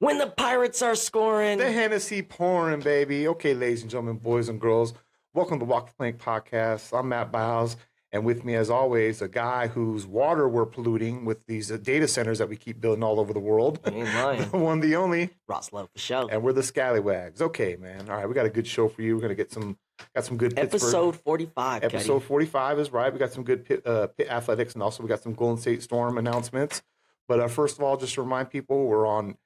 When the Pirates are scoring. The Hennessy pouring, baby. Okay, ladies and gentlemen, boys and girls, welcome to Walk the Plank Podcast. I'm Matt Biles, and with me, as always, a guy whose water we're polluting with these data centers that we keep building all over the world. You ain't lying. The one, the only. Ross Love for show. And we're the Scallywags. Okay, man. All right, we got a good show for you. We're going to get some good Pittsburgh. Episode 45, Episode 45 is right. We got some good Pitt athletics, and also we got some Golden State Storm announcements. But first of all, just to remind people, we're on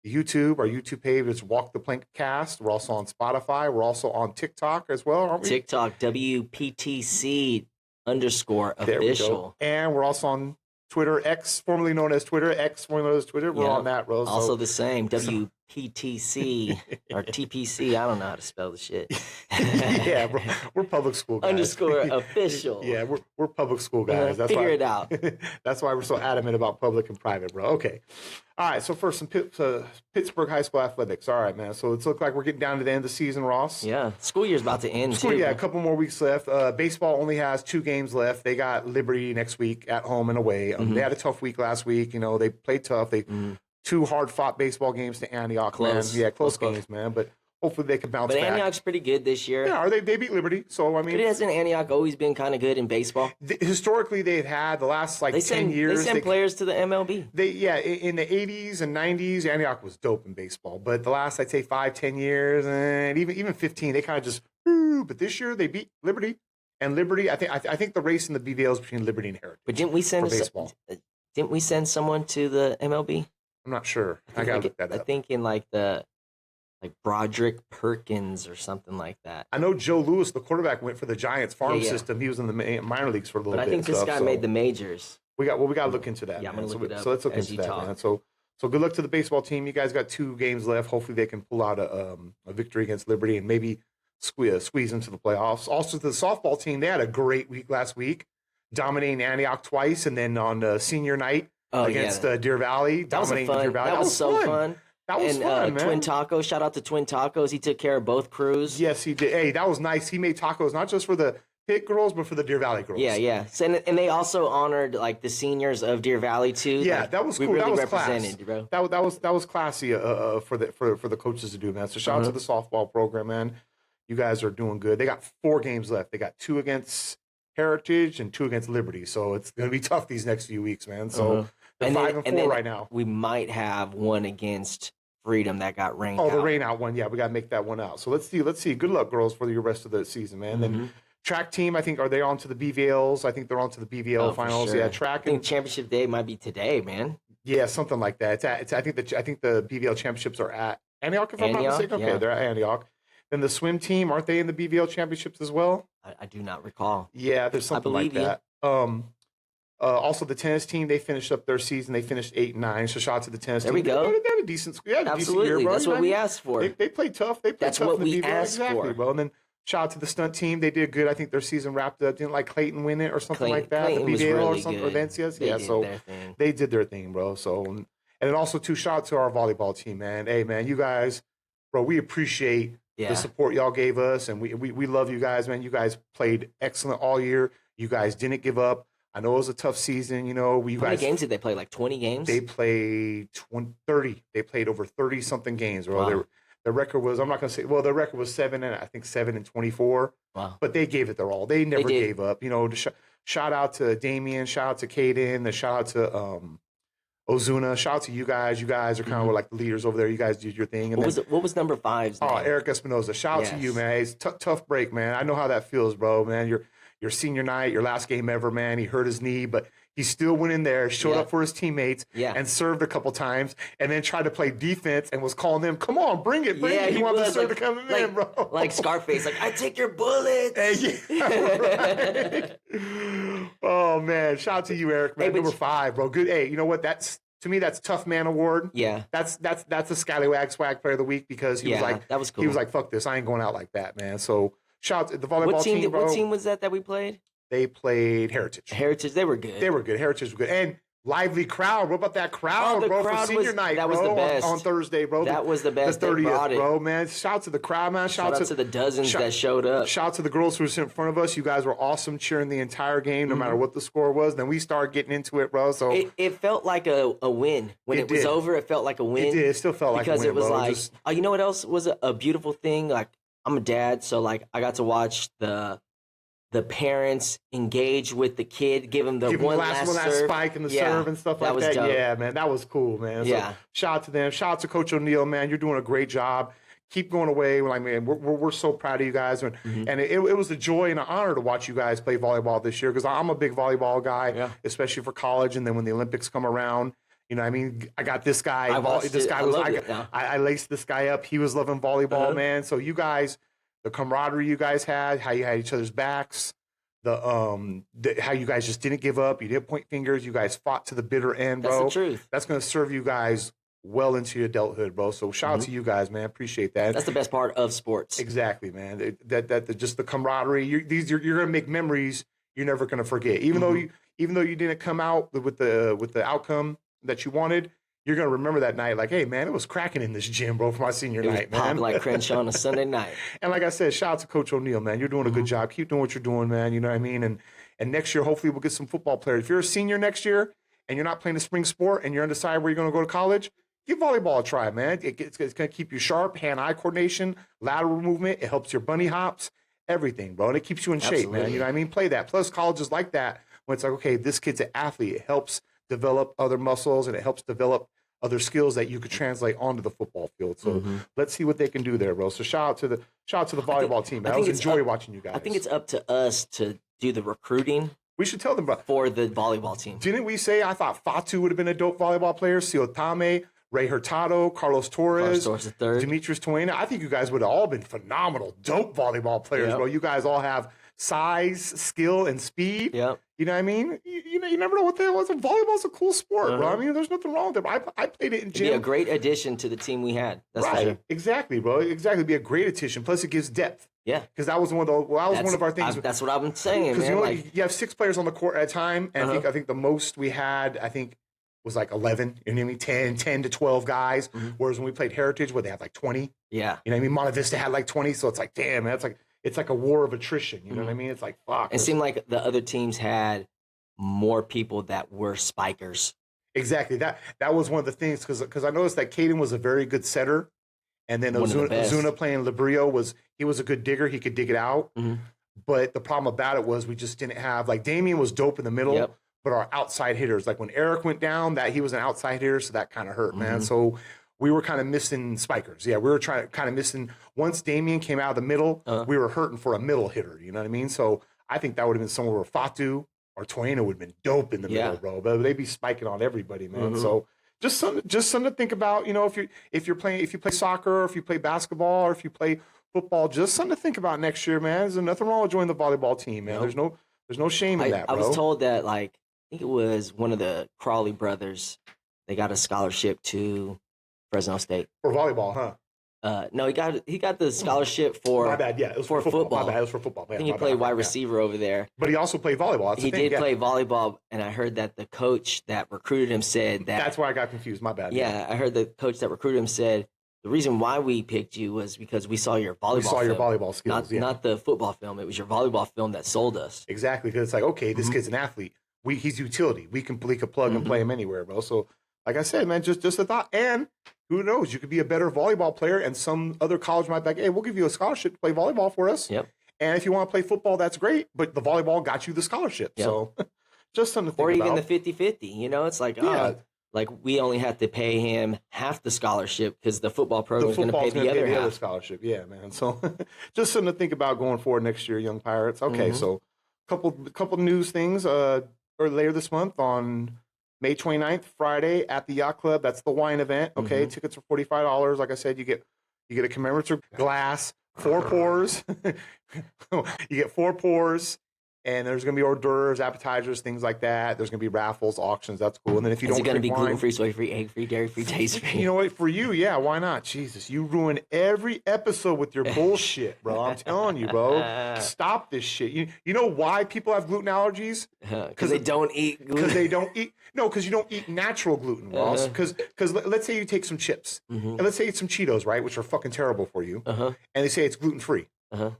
YouTube. Our YouTube page is Walk the Plank Cast. We're also on Spotify. We're also on TikTok as well, aren't we? TikTok, WPTC _ official. And we're also on Twitter, X, formerly known as Twitter, X, formerly known as Twitter. We're on that, Rose. Also the same, WPTC or TPC. I don't know how to spell the shit. Yeah, we're public school guys. _ official. Yeah, we're public school guys. That's Figure why, it out. That's why we're so adamant about public and private, bro. Okay. All right, so first, some Pittsburgh high school athletics. All right, man. So it's looked like we're getting down to the end of the season, Ross. Yeah, school year's about to end, too. Yeah, a couple more weeks left. Baseball only has 2 games left. They got Liberty next week at home and away. They had a tough week last week. You know, they played tough. They 2 hard-fought baseball games to Antioch. Close. Man. Yeah, close games, man. But hopefully they can bounce back. But Antioch's pretty good this year. Yeah, they beat Liberty. So, I mean. But hasn't Antioch always been kind of good in baseball? Historically, they've had the last, 10 years. They send players to the MLB. In the 80s and 90s, Antioch was dope in baseball. But the last, I'd say, 5-10 years, and even 15, they kind of just, but this year they beat Liberty. And Liberty, I think the race in the BVL is between Liberty and Heritage. But didn't we send someone to the MLB? I'm not sure. I gotta look that up. I think in like Broderick Perkins or something like that. I know Joe Lewis, the quarterback, went for the Giants farm system. He was in the minor leagues for a little bit. But I think this guy made the majors. We got to look into that. Yeah, I'm gonna look it up. So let's look into that, man. So good luck to the baseball team. You guys got 2 games left. Hopefully they can pull out a victory against Liberty and maybe squeeze into the playoffs. Also, the softball team, they had a great week last week, dominating Antioch twice, and then on senior night against Deer Valley, dominating Deer Valley. That was so fun. That was fun, man. Twin Tacos, shout out to Twin Tacos. He took care of both crews. Yes, he did. Hey, that was nice. He made tacos not just for the Pitt girls, but for the Deer Valley girls. Yeah. So, and they also honored the seniors of Deer Valley too. Yeah, that was cool. We really that was represented, class. bro. That was classy for the coaches to do, man. So shout out to the softball program, man. You guys are doing good. They got 4 games left. They got 2 against Heritage and 2 against Liberty. So it's going to be tough these next few weeks, man. So they're 5-4 right now. We might have one against Freedom that got rained out. Oh, the rain out one. Yeah, we got to make that one out. So let's see. Good luck, girls, for the rest of the season, man. Then track team, I think, are they on to the BVLs? I think they're on to the BVL finals. Sure. Yeah, track. I think championship day might be today, man. Yeah, something like that. I think the BVL championships are at Antioch, if I'm not mistaken. Okay, they're at Antioch. Then the swim team, aren't they in the BVL championships as well? I do not recall. Yeah, there's something like that. Also, the tennis team, they finished up their season. They finished 8-9. So shout out to the tennis team. There we go. They had a decent year, bro. That's what we asked for. They played tough. That's tough what in the we BVL. asked exactly, for. Bro. And then shout out to the stunt team. They did good. I think their season wrapped up. Didn't Clayton win it or something like that? Clayton the BVL was really or something. good. Valencia's? They Yeah, did so their thing. they did their thing, bro. So, and then also shout out to our volleyball team, man. Hey, man, you guys, bro, we appreciate the support y'all gave us, and we love you guys, man. You guys played excellent all year. You guys didn't give up. I know it was a tough season, you know. How many games did they play? 20 games? They played 30. They played over 30-something games, bro. Wow. Their record was, I'm not going to say, well, their record was 7-24. Wow. But they gave it their all. They never gave up. You know, shout out to Damien, shout out to Caden, shout out to Ozuna, shout out to you guys. You guys are kind of like the leaders over there. You guys did your thing. And what was number 5's name? Oh, Eric Espinoza. Shout out to you, man. It's tough break, man. I know how that feels, bro, man. Your senior night, your last game ever, man. He hurt his knee, but he still went in there, showed up for his teammates, and served a couple times, and then tried to play defense and was calling them, "Come on, bring it, bring it." He wanted the serve to come in, bro. Like Scarface, I take your bullets. Right. Oh man, shout out to you, Eric, man. Number 5, bro. Good. Hey, you know what? To me, that's Tough Man Award. Yeah. That's a Scallywag Swag Player of the Week because he was like, that was cool. He was like, "Fuck this, I ain't going out like that, man." So shout out to the volleyball team, bro. What team was that we played? They played Heritage. Heritage, they were good. Heritage was good. And lively crowd. What about that crowd, bro, for senior night, that bro, was the best. on Thursday, bro? That was the best. The 30th, it. bro, man. Shout out to the crowd, man. Shout out to the dozens that showed up. Shout out to the girls who were in front of us. You guys were awesome, cheering the entire game, no matter what the score was. Then we started getting into it, bro. So it felt like a win. When it was over, it felt like a win. It did. It still felt like a win, because it was bro. like, you know what else was a beautiful thing? Like, I'm a dad, so like I got to watch the parents engage with the kid, give him the one last spike and the serve and stuff like that. Dope. Yeah, man, that was cool, man. So shout out to them. Shout out to Coach O'Neill, man. You're doing a great job. Keep going away. Like, man, we're so proud of you guys. And it was a joy and an honor to watch you guys play volleyball this year because I'm a big volleyball guy, especially for college. And then when the Olympics come around, you know, I mean, I got this guy. I laced this guy up. He was loving volleyball, man. So you guys, the camaraderie you guys had, how you had each other's backs, how you guys just didn't give up. You didn't point fingers. You guys fought to the bitter end, bro. That's the truth. That's going to serve you guys well into your adulthood, bro. So shout out to you guys, man. Appreciate that. That's the best part of sports. Exactly, man. That just the camaraderie. You're going to make memories you're never going to forget. Even though you didn't come out with the outcome that you wanted, you're going to remember that night like, hey, man, it was cracking in this gym, bro, for my senior night, man. Pop like Crenshaw on a Sunday night. And like I said, shout out to Coach O'Neill, man. You're doing a good job. Keep doing what you're doing, man. You know what I mean? And next year, hopefully, we'll get some football players. If you're a senior next year and you're not playing a spring sport and you're undecided where you're going to go to college, give volleyball a try, man. It's going to keep you sharp, hand-eye coordination, lateral movement. It helps your bunny hops, everything, bro. And it keeps you in shape, man. You know what I mean? Play that. Plus, colleges like that when it's like, okay, this kid's an athlete. It helps develop other muscles and it helps develop other skills that you could translate onto the football field. So let's see what they can do there, bro. So shout out to the volleyball team. I enjoy watching you guys. I think it's up to us to do the recruiting. We should tell them, bro. For the volleyball team. Didn't we say I thought Fatu would have been a dope volleyball player? Siotame, Ray Hurtado, Carlos Torres, Demetrius Toena. I think you guys would have all been phenomenal, dope volleyball players, bro. You guys all have size, skill, and speed. Yep. You know what I mean? You never know what the hell was. Volleyball's a cool sport, bro. I mean, there's nothing wrong with it. I played it in gym. It'd be a great addition to the team we had. That's right. For sure. Exactly, bro. Exactly. Be a great addition. Plus, it gives depth. Yeah. Because that was one of our things. That's what I'm saying, man. You have 6 players on the court at a time, and I think the most we had, was like 11. You know what I mean? 10 to 12 guys. Whereas when we played Heritage, they had like 20. Yeah. You know what I mean? Monte Vista had like 20. So it's like, damn, man, it's like a war of attrition. You know what I mean? It's like, fuck. It seemed like the other teams had more people that were spikers. Exactly. That was one of the things because I noticed that Caden was a very good setter, and then Ozuna playing Labrio was a good digger. He could dig it out. But the problem about it was we just didn't have like Damien was dope in the middle, but our outside hitters, like when Eric went down, that he was an outside hitter, so that kind of hurt, man. So we were kind of missing spikers. Yeah, we were missing. Once Damien came out of the middle, we were hurting for a middle hitter. You know what I mean? So I think that would have been somewhere where Fatu or Toena would have been dope in the middle, bro. But they'd be spiking on everybody, man. So just something to think about. You know, if you play soccer, or if you play basketball, or if you play football, just something to think about next year, man. There's nothing wrong with joining the volleyball team, man. Nope. There's no shame in that, bro. I was told that I think it was one of the Crawley brothers. They got a scholarship to Fresno State for volleyball, huh? No, he got the scholarship for. My bad. Yeah, it was for football. My bad. It was for football. Man, I think he played wide receiver over there. But he also played volleyball. He did play volleyball, and I heard that the coach that recruited him said that. That's where I got confused. My bad. Yeah, I heard the coach that recruited him said the reason why we picked you was because we saw your volleyball. Your volleyball skills, not the football film. It was your volleyball film that sold us. Exactly, because it's like, okay, this kid's an athlete. He's utility. We can plug and play him anywhere, bro. So, like I said, man, just a thought. And who knows? You could be a better volleyball player, and some other college might be like, hey, we'll give you a scholarship to play volleyball for us. Yep. And if you want to play football, that's great. But the volleyball got you the scholarship. Yep. So, just something to think about. Or even the 50-50. You know, it's like, like we only have to pay him half the scholarship because the football program is going to pay the other half. Scholarship. Yeah, man. So, just something to think about going forward next year, Young Pirates. Okay, so couple news things. Or later this month on May 29th, Friday at the Yacht Club. That's the wine event. Okay, tickets are $45. Like I said, you get a commemorative glass, 4 pours. You get 4 pours And there's going to be hors d'oeuvres, appetizers, things like that. There's going to be raffles, auctions. That's cool. And then if you Is don't it going to be wine, gluten-free, soy-free, egg-free, dairy-free, taste-free? You know what? For you, yeah, why not? Jesus, you ruin every episode with your bullshit, bro. I'm telling you, bro. Stop this shit. You know why people have gluten allergies? Because they don't eat gluten. Because they don't eat. No, because you don't eat natural gluten, Ross. Because let's say you take some chips, and let's say it's some Cheetos, right, which are fucking terrible for you, and they say it's gluten-free.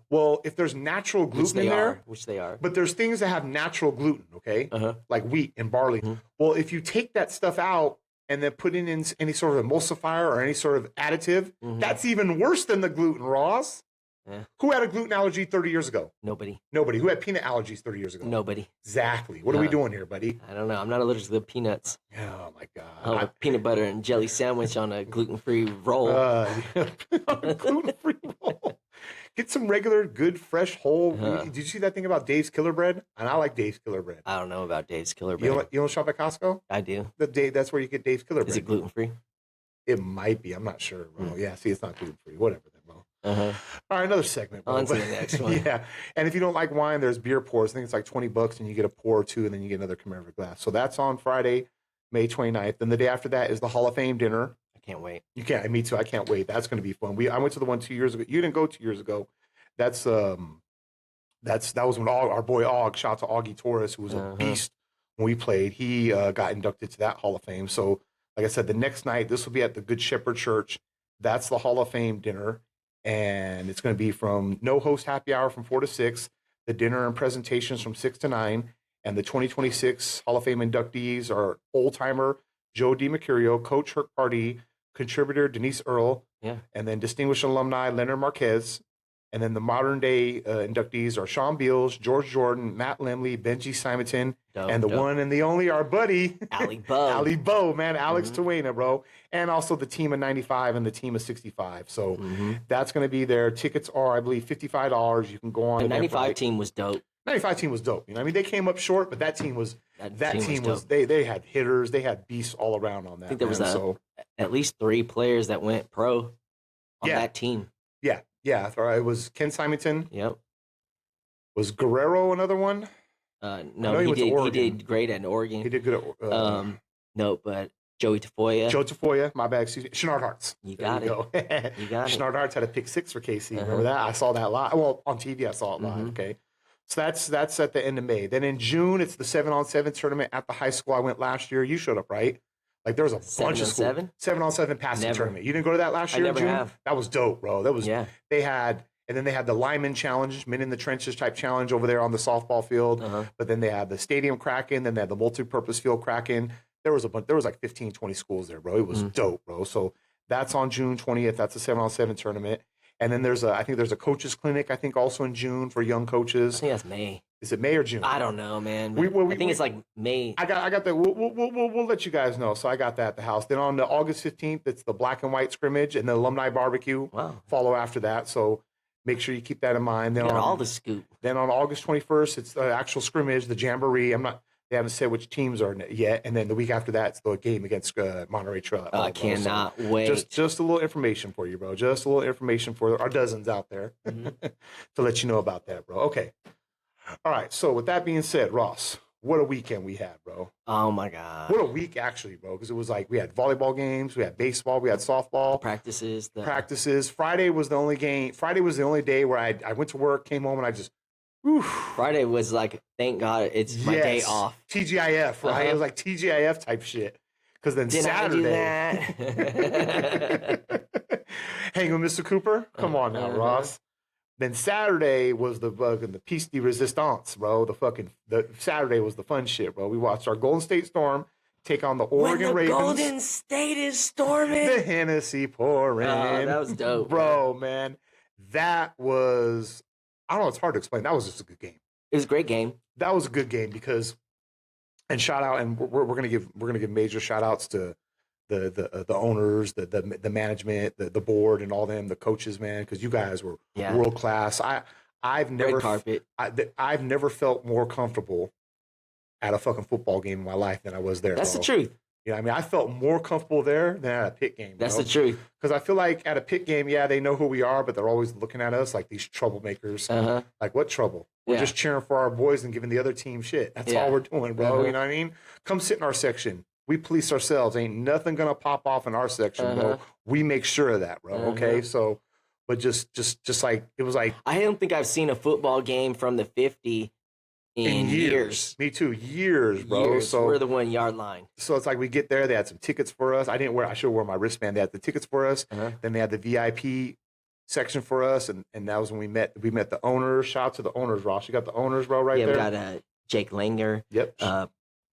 Well, if there's natural gluten in there, which they are, but there's things that have natural gluten, okay, like wheat and barley. Well, if you take that stuff out and then put in any sort of emulsifier or any sort of additive, that's even worse than the gluten, Ross. Yeah. Who had a gluten allergy 30 years ago? Nobody. Who had peanut allergies 30 years ago? Nobody. Exactly. What are we doing here, buddy? I don't know. I'm not allergic to the peanuts. Oh, my God. Peanut butter and jelly sandwich on a gluten-free roll. Gluten-free roll. Get some regular, good, fresh, whole. Did you see that thing about Dave's Killer Bread? And I like Dave's Killer Bread. I don't know about Dave's Killer Bread. You don't shop at Costco? I do. That's where you get Dave's Killer Bread. Is it gluten-free? It might be. I'm not sure, bro. Yeah, see, it's not gluten-free. Whatever, then, bro. All right, another segment, bro. On to the next one. Yeah, and if you don't like wine, there's beer pours. I think it's like $20, and you get a pour or two, and then you get another commemorative glass. So that's on Friday, May 29th. Then the day after that is the Hall of Fame dinner. I can't wait. You can't. Me too. I can't wait. That's going to be fun. I went to the one 2 years ago. You didn't go 2 years ago. That was when our boy Og, shout out to Augie Torres, who was a beast when we played. He got inducted to that Hall of Fame. So, like I said, the next night, this will be at the Good Shepherd Church. That's the Hall of Fame dinner. And it's going to be from no host happy hour from 4 to 6, the dinner and presentations from 6 to 9. And the 2026 Hall of Fame inductees are old-timer Joe DiMercurio, Coach Herc Pardee, contributor Denise Earle, and then distinguished alumni Leonard Marquez. And then the modern day inductees are Sean Beals, George Jordan, Matt Lemley, Benji Simonton, and the one and the only, our buddy, Ali Bo. Ali Bo, man, Alex Tuena, bro. And also the team of 95 and the team of 65. So that's going to be there. Tickets are, I believe, $55. You can go on. The 95 team was dope. 95 team was dope. You know, I mean, they came up short, but that team was they had hitters, they had beasts all around on that. I think there was at least 3 players that went pro on that team. Yeah, it was Ken Simonton. Yep. Was Guerrero another one? No, he did great at Oregon. He did good at no, but Joey Tafoya. Joe Tafoya, my bad, excuse me. Shenard Hartz. You got it. You got it. Shenard Hartz had a pick 6 for KC. Remember that? I saw that live. Well, on TV I saw it live, okay. So that's at the end of May. Then in June, it's the 7-on-7 tournament at the high school I went last year. You showed up, right? Like there was a bunch of schools. 7-on-7 passing tournament. You didn't go to that last year? I never have. That was dope, bro. That was they had, and then they had the lineman challenge, men in the trenches type challenge over there on the softball field. But then they had the stadium cracking, then they had the multi-purpose field cracking. There was like 15, 20 schools there, bro. It was dope, bro. So that's on June 20th. That's a 7-on-7 tournament. And then I think there's a coaches clinic, I think also in June for young coaches. I think that's May. Is it May or June? I don't know, man. I think it's like May. I got that. We'll let you guys know. So I got that at the house. Then on the August 15th, it's the black and white scrimmage and the alumni barbecue. Wow. Follow after that. So make sure you keep that in mind. Then got all the scoop. Then on August 21st, it's the actual scrimmage, the jamboree. They haven't said which teams are yet. And then the week after that, it's the game against Monterey Trail. I cannot wait. Just a little information for you, bro. Just a little information for our dozens out there to let you know about that, bro. Okay. All right. So with that being said, Ross, what a weekend we had, bro. Oh, my God. What a week, actually, bro, because it was like we had volleyball games, we had baseball, we had softball. Practices. Friday was the only game. Friday was the only day where I went to work, came home, and I just whew. Friday was like, thank God it's my day off. TGIF, right? It was like TGIF type shit. Because then Saturday. Hang with Mr. Cooper? Come on now, Ross. Then Saturday was the piece de resistance, bro. The Saturday was the fun shit, bro. We watched our Golden State Storm take on the Oregon Ravens. Golden State is storming. The Hennessy pouring. Oh, that was dope, bro, man. That was, I don't know, it's hard to explain. That was just a good game. It was a great game. That was a good game because, and shout out, and we're gonna give major shout outs to the owners, the management, the board, and all them, the coaches, man, because you guys were world class. I've never felt more comfortable at a fucking football game in my life than I was there. That's the truth. You know, I mean, I felt more comfortable there than at a Pitt game. That's the truth. Because I feel like at a Pitt game, yeah, they know who we are, but they're always looking at us like these troublemakers. Like, what trouble? We're just cheering for our boys and giving the other team shit. That's all we're doing, bro. You know what I mean? Come sit in our section. We police ourselves. Ain't nothing gonna pop off in our section, bro. We make sure of that, bro. Okay, so, but just like it was like I don't think I've seen a football game from the 50 in years. Me too, years, bro. Years. So we're the 1 yard line. So it's like we get there. They had some tickets for us. I should wear my wristband. They had the tickets for us. Then they had the VIP section for us, and that was when we met the owners. Shout out to the owners, Ross. You got the owners, bro, right there. Yeah, we got Jake Langer. Yep.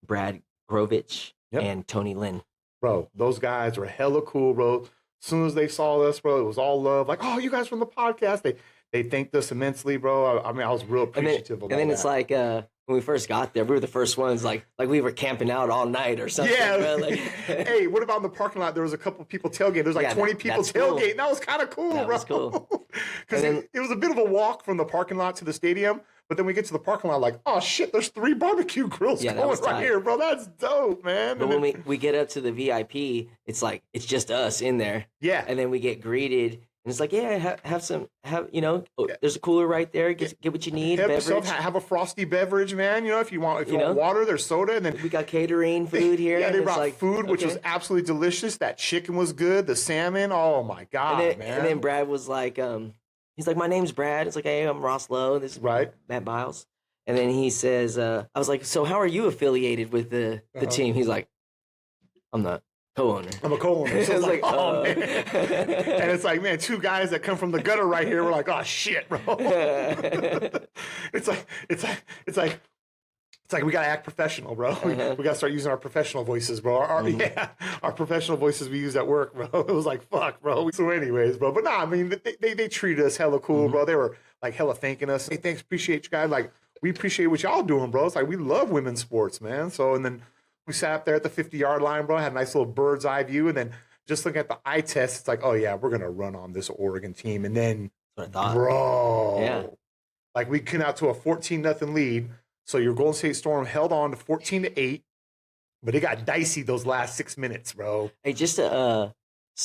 Brad Grovich. Yep. And Tony Lynn. Bro, those guys were hella cool, bro. As soon as they saw us, bro, it was all love. Like, oh, you guys from the podcast. They thanked us immensely, bro. I mean, I was real appreciative of that. And then it's like when we first got there, we were the first ones, like we were camping out all night or something. Yeah. Bro. Like, hey, what about in the parking lot? There was a couple of people tailgating. There was like 20 people tailgating. Cool. That was kind of cool, that bro. Was cool. Because it was a bit of a walk from the parking lot to the stadium. But then we get to the parking lot like, oh, shit, there's 3 barbecue grills going right here, bro. That's dope, man. But when we get up to the VIP, it's like, it's just us in there. Yeah. And then we get greeted. And it's like, yeah, there's a cooler right there. Get what you need. Have a frosty beverage, man. You know, if you want water, there's soda. And then we got catering food here. Yeah, they brought food, which was absolutely delicious. That chicken was good. The salmon, oh my God, man. And then Brad was like, he's like, my name's Brad. It's like, hey, I'm Ross Lowe. This is Matt Biles. And then he says, I was like, so how are you affiliated with the team? He's like, I'm not. Co-owner. I'm a co-owner. So it's like, oh man. And it's like, man, 2 guys that come from the gutter right here. We're like, oh shit, bro. It's like we gotta act professional, bro. We gotta start using our professional voices, bro. Our professional voices we use at work, bro. It was like, fuck, bro. So anyways, bro. But nah, I mean, they treated us hella cool, bro. They were like hella thanking us. Hey, thanks, appreciate you guys. Like, we appreciate what y'all doing, bro. It's like, we love women's sports, man. So, and then we sat up there at the 50-yard line, bro, had a nice little bird's eye view. And then just looking at the eye test, it's like, oh, yeah, we're going to run on this Oregon team. And then, bro, like we came out to a 14-0 lead. So your Golden State Storm held on to 14-8, but it got dicey those last 6 minutes, bro. Hey, just so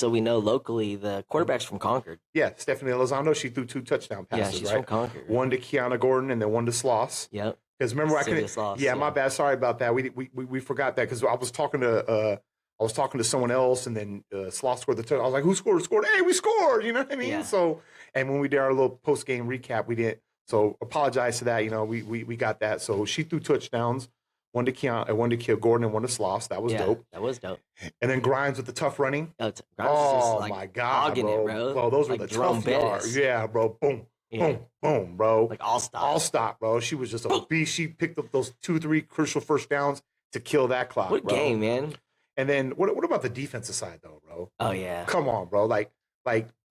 we know locally, the quarterback's from Concord. Yeah, Stephanie Elizondo, she threw 2 touchdown passes, she's right? From Concord. One to Kiana Gordon and then one to Sloss. Yep. Because remember, my bad. Sorry about that. We forgot that because I was talking to someone else, and then Sloss scored the touchdown. I was like, "Who scored? Scored? Hey, we scored!" You know what I mean? Yeah. So, and when we did our little post game recap, we didn't. So, apologize to that. You know, we got that. So she threw touchdowns, one to Kiana, one to Kia Gordon, and one to Sloss. That was dope. That was dope. And then Grimes with the tough running. Oh my God, bro. bro! Those were the tough yards. Yeah, bro. Boom. Yeah. Boom, bro. Like all stop, bro. She was just a beast. She picked up those 2-3 crucial first downs to kill that clock. What game, man? And then what about the defensive side though, bro? Oh yeah. Come on, bro. Like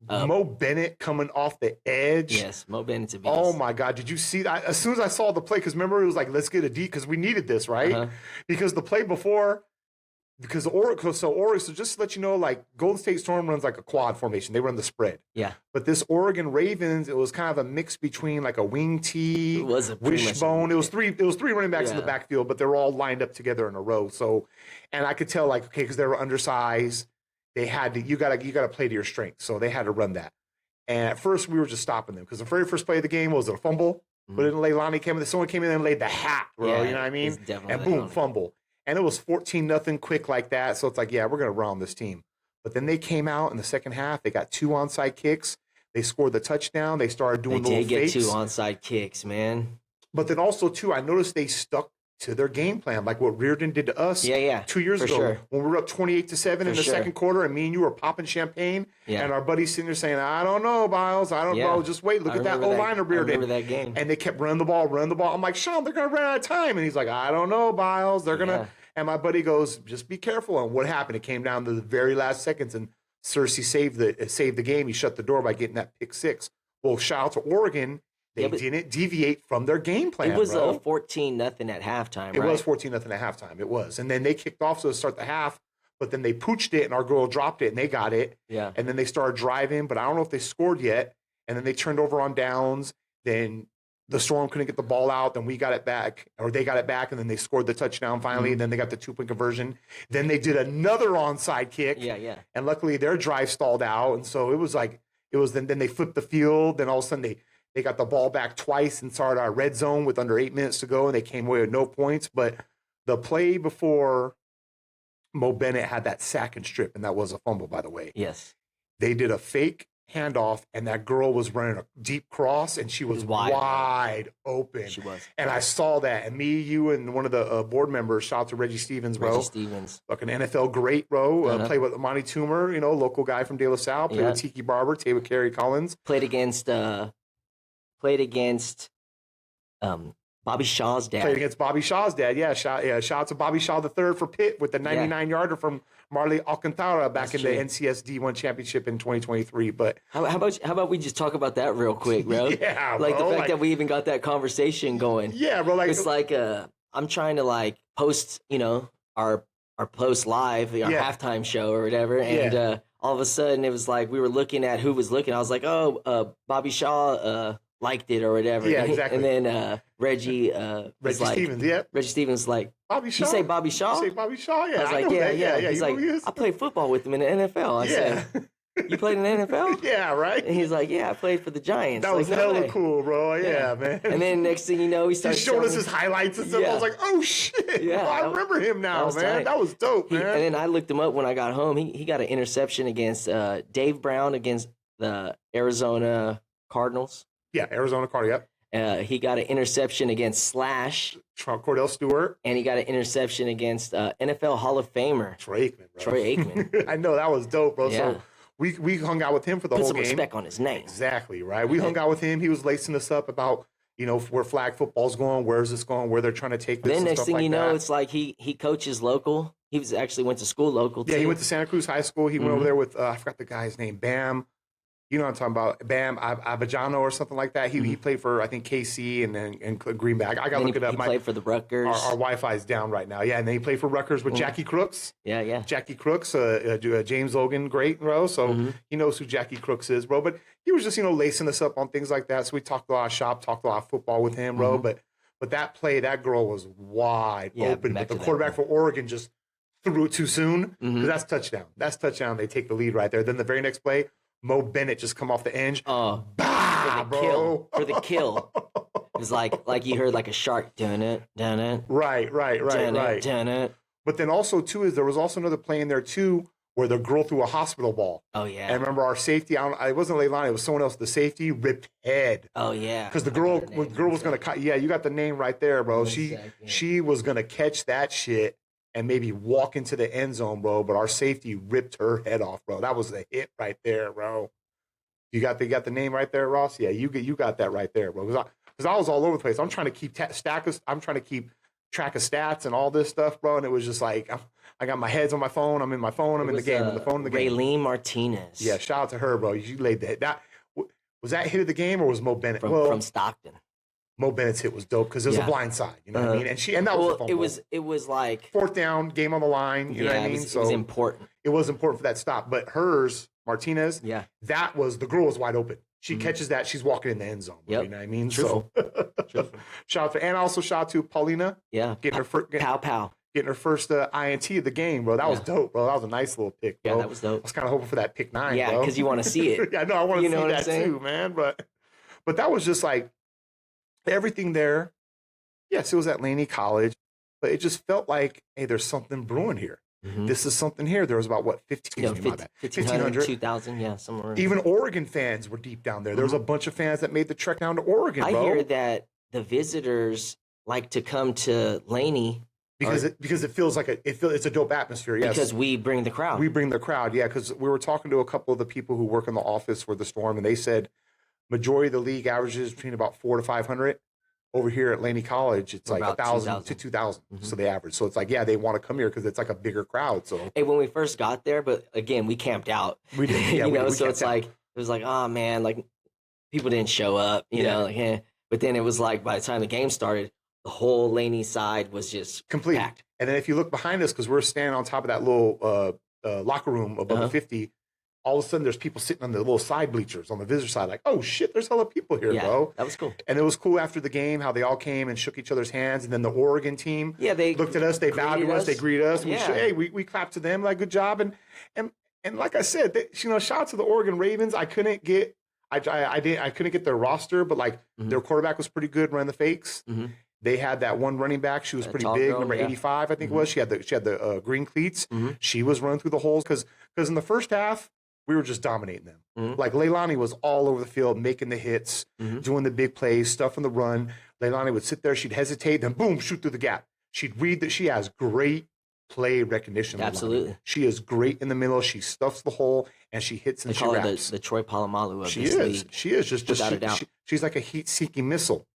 Mo Bennett coming off the edge. Yes, Mo Bennett's a beast. Oh my God. Did you see that? As soon as I saw the play, because remember it was like, let's get a D because we needed this, right? Because the play before, Oregon, so just to let you know, like Golden State Storm runs like a quad formation. They run the spread. Yeah. But this Oregon Ravens, it was kind of a mix between like a wing tee, wishbone. It was three running backs in the backfield, but they were all lined up together in a row. So, and I could tell like, okay, because they were undersized, they had to, you gotta play to your strength. So they had to run that. And at first we were just stopping them because the very first play of the game was a fumble. But then Leilani came in, someone came in and laid the hat, bro. You know what I mean? And boom, fumble. And it was 14-0 quick like that. So it's like, yeah, we're going to run this team. But then they came out in the second half. They got 2 onside kicks. They scored the touchdown. They started doing little fakes. They did get 2 onside kicks, man. But then also, too, I noticed they stuck to their game plan, like what Reardon did to us 2 years ago when we were up 28-7 in the second quarter, and me and you were popping champagne, and our buddy's sitting there saying, I don't know, Biles, I don't know, just wait, look at that O-liner Reardon. I remember that game. And they kept running the ball. I'm like, Sean, they're going to run out of time. And he's like, I don't know, Biles, they're going to. And my buddy goes, just be careful. And what happened? It came down to the very last seconds, and Cersei saved the game. He shut the door by getting that pick 6. Well, shout out to Oregon. They didn't deviate from their game plan. It was 14-0 at halftime, right? It was 14-0 at halftime. It was. And then they kicked off to start the half, but then they pooched it, and our girl dropped it, and they got it. Yeah. And then they started driving, but I don't know if they scored yet. And then they turned over on downs. Then the Storm couldn't get the ball out. Then we got it back, or they got it back, and then they scored the touchdown finally. And then they got the 2-point conversion. Then they did another onside kick. Yeah. And luckily their drive stalled out. And so it was then they flipped the field. Then all of a sudden they got the ball back twice and started our red zone with under 8 minutes to go. And they came away with no points. But the play before Mo Bennett had that sack and strip, and that was a fumble, by the way. Yes. They did a fake handoff, and that girl was running a deep cross, and she was wide open. She was. And I saw that. And me, you, and one of the board members, shout out to Reggie Stevens, bro. Reggie Stevens. Fucking NFL great, bro. Played with Monty Toomer, local guy from De La Salle. Played with Tiki Barber, Taylor Carey Collins. Played against Bobby Shaw's dad. Played against Bobby Shaw's dad. Yeah, shout out to Bobby Shaw III for Pitt with the 99-yarder from Marley Alcantara back in the NCS D1 championship in 2023. But how about we just talk about that real quick, bro? Yeah, like bro, the fact that we even got that conversation going. Yeah, bro. It's like I'm trying to post, our post live, our halftime show or whatever, and all of a sudden it was like we were looking at who was looking. I was like, Bobby Shaw liked it or whatever. Yeah, exactly. And then Reggie Stevens, Reggie Stevens Bobby Shaw. You say Bobby Shaw? You say Bobby Shaw, yeah. I was like, yeah. He's like, he I played football with him in the NFL. I said, you played in the NFL? Yeah, right. And he's like, yeah, I played for the Giants. That was hella cool, bro. Yeah, man. And then next thing you know, he showed us his highlights and stuff. I was like, oh shit. Yeah, I remember him now, man. Tight. That was dope, man. And then I looked him up when I got home. He got an interception against Dave Brown against the Arizona Cardinals. Yeah, Arizona Cardinals, he got an interception against Slash. Cordell Stewart. And he got an interception against NFL Hall of Famer. Troy Aikman. I know, that was dope, bro. Yeah. So we hung out with him for the whole game. Put some respect on his name. Exactly, right? We hung out with him. He was lacing us up about, where flag football's going, where's this going, where they're trying to take this. Then and next stuff thing like you know, that. it's like he coaches local. He went to school local, too. Yeah, he went to Santa Cruz High School. He went over there with, I forgot the guy's name, Bam. You know what I'm talking about? Bam Abajano or something like that. He played for, I think, KC and Greenback. I got to look it up. He played for the Rutgers. Our Wi-Fi is down right now. Yeah, and then he played for Rutgers with Jackie Crooks. Yeah. Jackie Crooks, James Logan, great, bro. So he knows who Jackie Crooks is, bro. But he was just, lacing us up on things like that. So we talked a lot of shop, talked a lot of football with him, bro. But that play, that girl was wide open. But the quarterback for Oregon just threw it too soon. Because that's touchdown. That's touchdown. They take the lead right there. Then the very next play, Mo Bennett just come off the edge. For the kill. It was like you heard like a shark doing it. Right. But then also, too, there was also another play in there, too, where the girl threw a hospital ball. Oh, yeah. And remember our safety, it wasn't Leilani, it was someone else, the safety, ripped head. Oh, yeah. Because the girl was going to cut. Yeah, you got the name right there, bro. She was going to catch that shit and maybe walk into the end zone, bro. But our safety ripped her head off, bro. That was the hit right there, bro. You got the name right there, Ross? Yeah, you got that right there, bro. Because I was all over the place. I'm trying to keep I'm trying to keep track of stats and all this stuff, bro. And it was just like I got my heads on my phone. I'm in my phone. I'm in the game. In the phone in the game. Raylene Martinez. Yeah, shout out to her, bro. You laid that. Was that hit of the game or was Mo Bennett from Stockton? Mo Bennett's hit was dope because it was a blind side. You know what I mean? And that was a fumble. It was like fourth down, game on the line. You know what I mean? It was important. It was important for that stop. But hers, Martinez, that was the girl was wide open. She catches that, she's walking in the end zone. Bro, you know what I mean? Truthful. So shout out to, and also shout out to Paulina. Yeah. Getting her first getting her first INT of the game, bro. That was dope, bro. That was a nice little pick, bro. Yeah, that was dope. I was kind of hoping for that pick 9, bro. Yeah, because you want to see it. Yeah, no, I want to see that too, man. But that was just like everything there. Yes, it was at Laney College, but it just felt like, hey, there's something brewing here. This is something here. There was about, 1,500, 2,000, somewhere. Even Oregon fans were deep down there. There was a bunch of fans that made the trek down to Oregon, bro. I hear that the visitors like to come to Laney because it feels like it's a dope atmosphere. Yes, because we bring the crowd. We bring the crowd, yeah. Because we were talking to a couple of the people who work in the office for the Storm, and they said majority of the league averages between about 400 to 500. Over here at Laney College, it's like 1,000 to 2,000. So they average. So it's like, they want to come here because it's like a bigger crowd. So hey, when we first got there, but again, we camped out. We did, yeah. So it's like it was like, oh man, like people didn't show up, you know. Like, But then it was like by the time the game started, the whole Laney side was just complete. Packed. And then if you look behind us, because we're standing on top of that little locker room above the 50, all of a sudden there's people sitting on the little side bleachers on the visitor side, like, oh shit, there's hella people here, bro. That was cool. And it was cool after the game how they all came and shook each other's hands, and then the Oregon team, they looked at us, they bowed to us, they greeted us, and we clapped to them, like, good job, and like I said, shout out to the Oregon Ravens. I couldn't get their roster, but like their quarterback was pretty good running the fakes. They had that one running back. She was pretty big, number 85, I think it was. She had the green cleats. She was running through the holes because in the first half we were just dominating them. Like Leilani was all over the field, making the hits, doing the big plays, stuffing the run. Leilani would sit there, she'd hesitate, then boom, shoot through the gap. She'd read that. She has great play recognition. Absolutely. She is great in the middle. She stuffs the hole and she hits and she wraps. The Troy Polamalu of she this is. league. She is she's like a heat-seeking missile.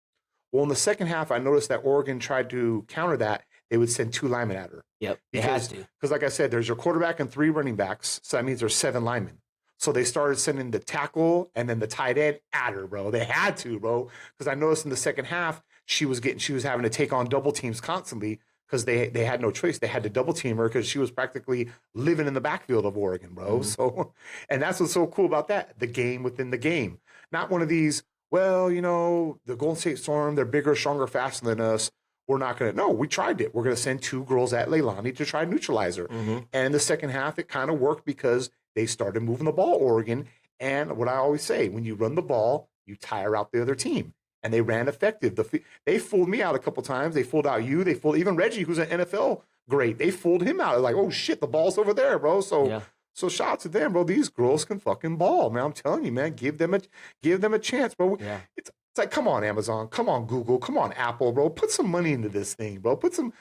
Well, in the second half, I noticed that Oregon tried to counter that. They would send 2 linemen at her. Yep, they had to. Because like I said, there's your quarterback and 3 running backs, so that means there's 7 linemen. So they started sending the tackle and then the tight end at her, bro. They had to, bro. Because I noticed in the second half, she was having to take on double teams constantly because they had no choice. They had to double team her because she was practically living in the backfield of Oregon, bro. So, and that's what's so cool about that. The game within the game. Not one of these, well, the Golden State Storm, they're bigger, stronger, faster than us. We're not going to. No, we tried it. We're going to send 2 girls at Leilani to try to neutralize her. And in the second half, it kind of worked because they started moving the ball, Oregon. And what I always say, when you run the ball, you tire out the other team. And they ran effective. They fooled me out a couple times. They fooled out you. They fooled even Reggie, who's an NFL great. They fooled him out. Like, oh, shit, the ball's over there, bro. So shout out to them, bro. These girls can fucking ball, man. I'm telling you, man. Give them a chance, bro. Yeah. It's like, come on, Amazon. Come on, Google. Come on, Apple, bro. Put some money into this thing, bro. Put some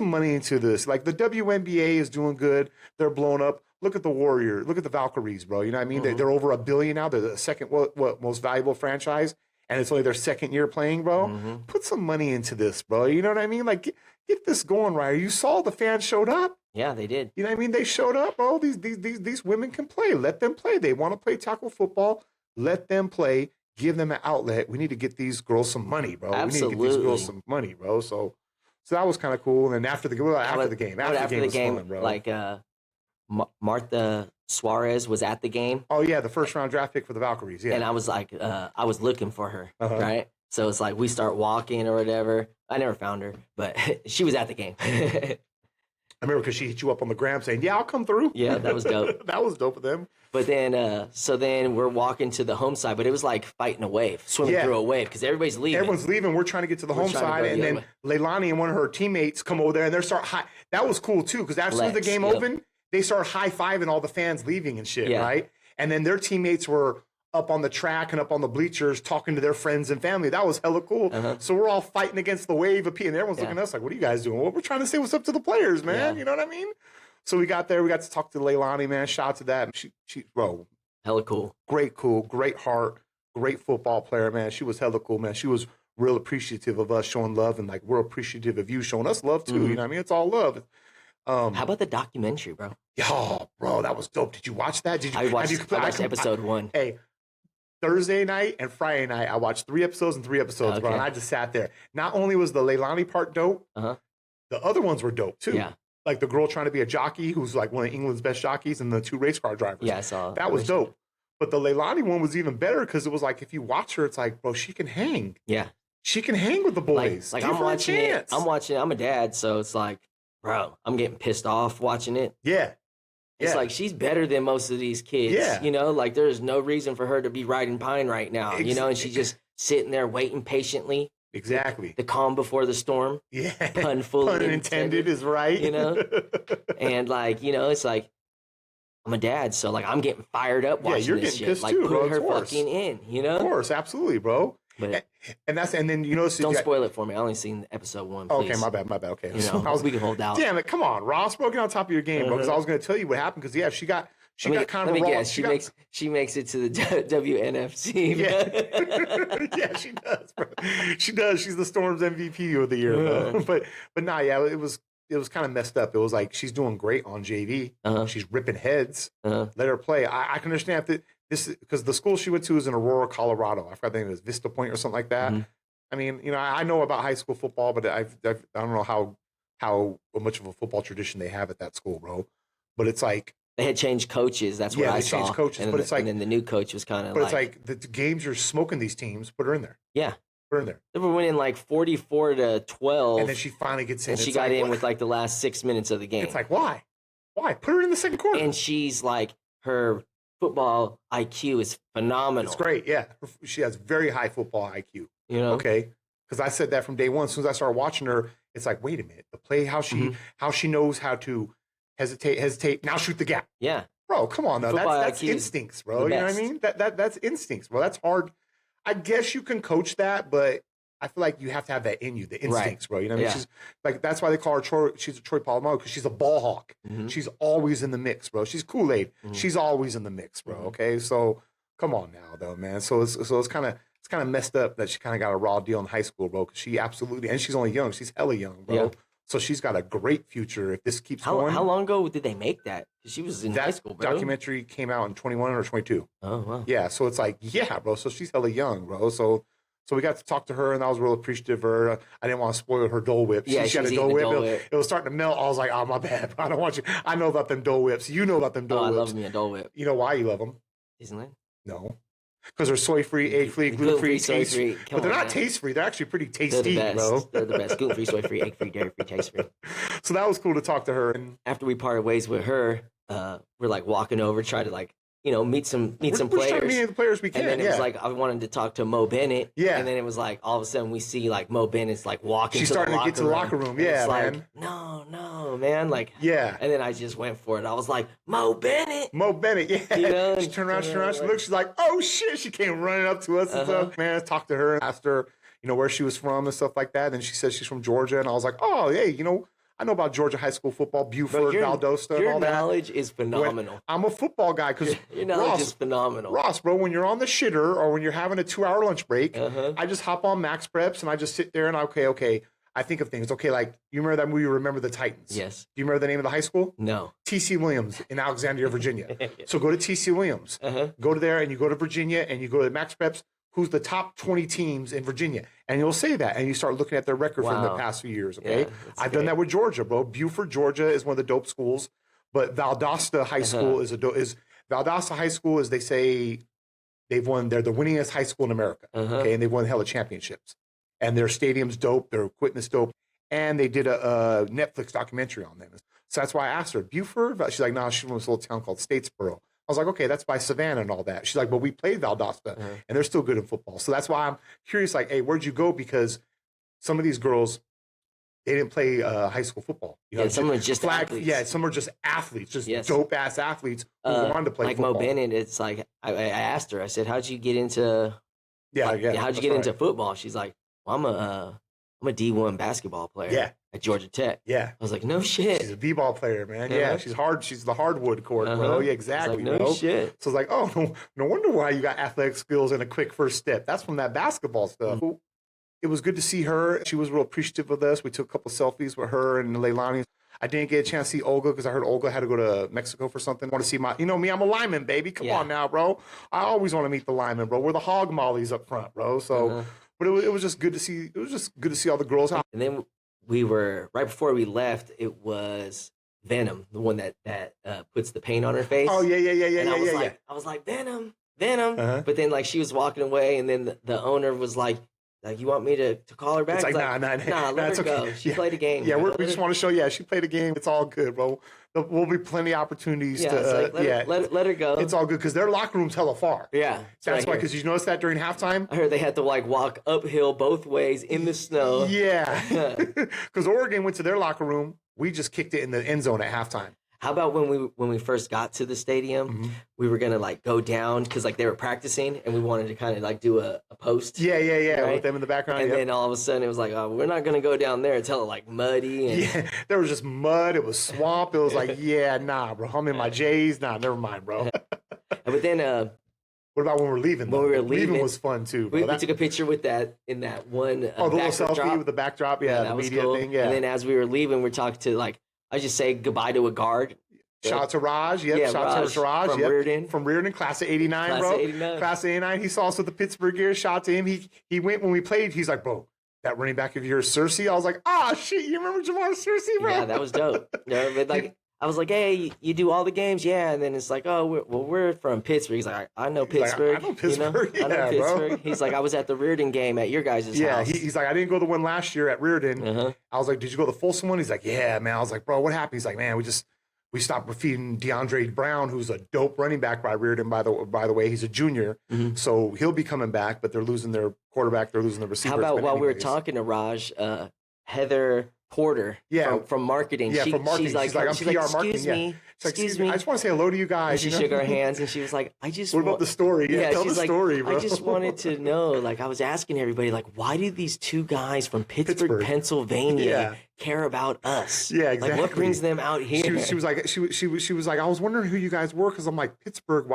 money into this. Like, the WNBA is doing good. They're blowing up. Look at the Warriors. Look at the Valkyries, bro. You know what I mean? They're over $1 billion now. They're the second most valuable franchise. And it's only their second year playing, bro. Put some money into this, bro. You know what I mean? Like, get this going right. You saw the fans showed up. Yeah, they did. You know what I mean? They showed up, bro. These women can play. Let them play. They want to play tackle football. Let them play. Give them an outlet. We need to get these girls some money, bro. Absolutely. We need to get these girls some money, bro. So that was kind of cool. And then after the game, was fun, bro. Like Martha Suarez was at the game. Oh yeah, the first round draft pick for the Valkyries. Yeah, and I was like, I was looking for her, right? So it's like we start walking or whatever. I never found her, but she was at the game. I remember because she hit you up on the gram saying, "Yeah, I'll come through." Yeah, that was dope. That was dope of them. But then, so then we're walking to the home side, but it was like fighting a wave, swimming through a wave because everybody's leaving. Everyone's leaving. We're trying to get to the home side, and then Leilani and one of her teammates come over there, and they start high. That was cool too because as soon as the game opened, they started high-fiving all the fans leaving and shit, right? And then their teammates were up on the track and up on the bleachers talking to their friends and family. That was hella cool. So we're all fighting against the wave of people, and everyone's looking at us like, what are you guys doing? Well, we're trying to say what's up to the players, man. You know what I mean? So we got there. We got to talk to Leilani, man. Shout out to that. She bro. Hella cool. Great heart, great football player, man. She was hella cool, man. She was real appreciative of us showing love, and like we're appreciative of you showing us love too. You know what I mean? It's all love. How about the documentary, bro? Yo, bro, that was dope. Did you watch that? I watched episode 1. Hey, Thursday night and Friday night, I watched 3 episodes and 3 episodes, bro. And I just sat there. Not only was the Leilani part dope, the other ones were dope too. Yeah. Like the girl trying to be a jockey, who's like one of England's best jockeys, and the 2 race car drivers. Yeah, I saw that was dope. But the Leilani one was even better because it was like if you watch her, it's like, bro, she can hang. Yeah, she can hang with the boys. Like I'm watching it. I'm a dad, so it's like, bro, I'm getting pissed off watching it. Yeah. It's like she's better than most of these kids. Yeah. You know, like there's no reason for her to be riding pine right now. You know, and she's just sitting there waiting patiently. Exactly. The calm before the storm. Yeah. Pun intended is right. You know? And like, you know, it's like I'm a dad, so like I'm getting fired up watching this shit. Pissed like too, put bro, her fucking in, you know? Of course, absolutely, bro. But and then you know, don't spoil it for me. I only seen episode 1. Please. Okay, my bad. Okay, you know, we can hold out. Damn it, come on, Ross, bro, get on top of your game, bro. Because I was going to tell you what happened. Because she got kind of a raw. She makes it to the WNFC. Yeah, yeah, she does, bro. She does. She's the Storm's MVP of the year, bro. But nah, yeah, it was kind of messed up. It was like she's doing great on JV. She's ripping heads. Let her play. I can understand if this because the school she went to is in Aurora, Colorado. I forgot the name of it, Vista Point or something like that. I mean, you know, I know about high school football, but I don't know how much of a football tradition they have at that school, bro. But it's like They had changed coaches. That's what I saw. Changed coaches, but it's like, and then the new coach was kind of but it's like the games you're smoking these teams. Put her in there. Yeah. Put her in there. They were winning like 44-12. And then she finally gets in. And she got in with like the last 6 minutes of the game. It's like, why? Why? Put her in the second quarter. And she's like, her football IQ is phenomenal. It's great. Yeah. She has very high football IQ. You know? Okay. Because I said that from day one. As soon as I started watching her, it's like, wait a minute. The play, how she knows how to hesitate. Now shoot the gap. Yeah. Bro, come on now. That's instincts, bro. You know what I mean? That's instincts, bro. That's hard. I guess you can coach that, but I feel like you have to have that in you, the instincts, bro. You know what I mean? She's like, that's why they call her she's a Troy Polamalu, because she's a ball hawk. She's always in the mix, bro. She's Kool-Aid. She's always in the mix, bro. Okay. So come on now though, man. So it's kind of messed up that she kind of got a raw deal in high school, bro. Because she absolutely, and she's only young. She's hella young, bro. Yeah. So she's got a great future if this keeps going. How long ago did they make that? She was in high school, bro. Documentary came out in 21 or 22. Oh, wow. Yeah, so it's like, yeah, bro. So she's hella young, bro. So we got to talk to her, and I was real appreciative of her. I didn't want to spoil her Dole Whip. Yeah, she had a Dole Whip. It was starting to melt. I was like, oh, my bad, bro. I don't want you. I know about them Dole Whips. You know about them Dole Whips. I love me a Dole Whip. You know why you love them? Disneyland? No. Because they're soy-free, egg-free, gluten-free, taste-free. But they're not taste-free. They're actually pretty tasty, bro. They're the best. Gluten-free, soy-free, egg-free, dairy-free, taste-free. So that was cool to talk to her. And after we parted ways with her, we're like walking over, try to like, meet some players. We're trying to meet the players we can. And then it was like I wanted to talk to Mo Bennett. Yeah. And then it was like all of a sudden we see like Mo Bennett's like walking. She's starting to get to the locker room. Yeah, man. Like, no, man. Like, yeah. And then I just went for it. I was like, Mo Bennett, yeah. She turned around, she looked. She's like, oh shit! She came running up to us and stuff. Man, talked to her, asked her, where she was from and stuff like that. And she said she's from Georgia, and I was like, oh, hey, I know about Georgia high school football, Buford, Valdosta, and all that. Your knowledge is phenomenal. I'm a football guy because your knowledge is phenomenal. Ross, bro, when you're on the shitter or when you're having a 2-hour lunch break, I just hop on Max Preps and I just sit there and okay, I think of things. Okay, like you remember that movie, Remember the Titans? Yes. Do you remember the name of the high school? No. T.C. Williams in Alexandria, Virginia. So go to T.C. Williams. Go to there and you go to Virginia and you go to Max Preps. Who's the top 20 teams in Virginia? And you'll say that, and you start looking at their record from the past few years, okay? Yeah, I've done that with Georgia, bro. Buford, Georgia is one of the dope schools, but Valdosta High School Valdosta High School is, they say, they're the winningest high school in America, okay? And they've won hella championships. And their stadium's dope, their equipment's dope, and they did a Netflix documentary on them. So that's why I asked her, Buford? She's like, no, she's from this little town called Statesboro. I was like, okay, that's by Savannah and all that. She's like, but we played Valdosta, and they're still good in football. So that's why I'm curious, like, hey, where'd you go? Because some of these girls, they didn't play high school football. Some are just athletes. Yeah, some are just athletes, just dope-ass athletes who wanted to play football. Like Mo Bennett, it's like, I asked her, I said, how'd you get into into football? She's like, well, I'm a D1 basketball player at Georgia Tech. Yeah. I was like, no shit. She's a b-ball player, man. Yeah, she's hard. She's the hardwood court, bro. Yeah, exactly, like, no shit. So it's like, oh, no wonder why you got athletic skills and a quick first step. That's from that basketball stuff. It was good to see her. She was real appreciative of us. We took a couple selfies with her and Leilani. I didn't get a chance to see Olga because I heard Olga had to go to Mexico for something. I want to see me, I'm a lineman, baby. Come on now, bro. I always want to meet the lineman, bro. We're the hog mollies up front, bro. So... But it was just good to see. It was just good to see all the girls. And then we were right before we left. It was Venom, the one that puts the paint on her face. Oh yeah. I was like Venom. But then like she was walking away, and then the owner was like, you want me to call her back? It's like, nah, let her go. She played a game. Yeah, we just want to show. Yeah, she played a game. It's all good, bro. There'll be plenty of opportunities to. Let her go. It's all good because their locker room's hella far. Yeah, that's why. Because you notice that during halftime, I heard they had to like walk uphill both ways in the snow. Yeah, because Oregon went to their locker room. We just kicked it in the end zone at halftime. How about when we first got to the stadium, we were gonna like go down because like they were practicing and we wanted to kind of like do a post. Yeah, right? With them in the background. And then all of a sudden it was like, oh, we're not gonna go down there until like muddy. And... Yeah, there was just mud. It was swamp. It was like, yeah, nah, bro. I'm in my J's. Nah, never mind, bro. But then, what about when we're leaving? When we were leaving was fun too. Bro. We took a picture with that in that one. The little selfie with the backdrop. Yeah, the media cool. thing. Yeah. And then as we were leaving, we're talking to like I just say goodbye to a guard. Shout out to Raj. Yep. Shout out to Raj. From Reardon. From Reardon, class of 89, bro. 89. Class of 89. He saw us with the Pittsburgh gear. Shout out to him. He went when we played. He's like, bro, that running back of yours, Cersei. I was like, shit, you remember Jamar Cersei, bro? Yeah, that was dope. But like, I was like, hey, you do all the games? Yeah. And then it's like, oh, we're from Pittsburgh. He's like, I know Pittsburgh. I know Pittsburgh. I know Yeah, Pittsburgh. bro. He's like, I was at the Reardon game at your guys' house. He's like, I didn't go to the one last year at Reardon. I was like, did you go to the Folsom one? He's like, yeah, man. I was like, bro, what happened? He's like, man, we stopped feeding DeAndre Brown, who's a dope running back by Reardon, by the way. He's a junior. So he'll be coming back, but they're losing their quarterback, they're losing the receiver. How about while we were talking to Raj, Heather Porter from marketing. Yeah, from marketing. She's like, I'm PR marketing. Excuse me. I just want to say hello to you guys. And she shook our hands and she was like, What about the story? Yeah, tell the story, bro. I just wanted to know, like, I was asking everybody, like, why do these two guys from Pittsburgh. Pennsylvania care about us? Yeah, exactly. Like, what brings them out here? She was like, I was wondering who you guys were, because I'm like, Pittsburgh,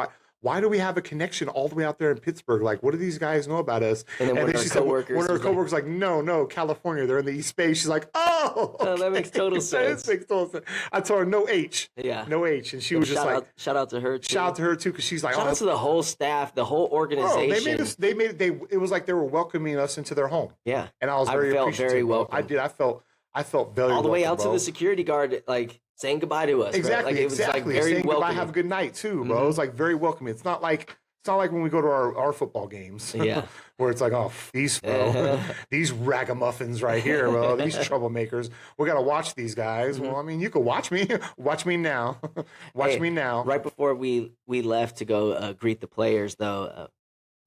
why do we have a connection all the way out there in Pittsburgh? Like, what do these guys know about us? And then she said, one of her coworkers like, no, California. They're in the East Bay. She's like, okay. That makes total sense. That makes total sense. I told her no H. Yeah. No H. And she was just like, shout out to her too. Shout out to her too, because she's like, shout out to the whole staff, the whole organization. It was like they were welcoming us into their home. Yeah. And I was very appreciative. Very welcome. I did. I felt very all the way out bro. to the security guard, like saying goodbye to us. Exactly. Right? Like, it was like very saying welcoming. goodbye, have a good night too, bro. It was like very welcoming. It's not like when we go to our football games, where it's like, oh, these ragamuffins right here, bro, these troublemakers. We got to watch these guys. Well, I mean, you could watch me. Watch me now. Watch me now. Right before we left to go greet the players, though,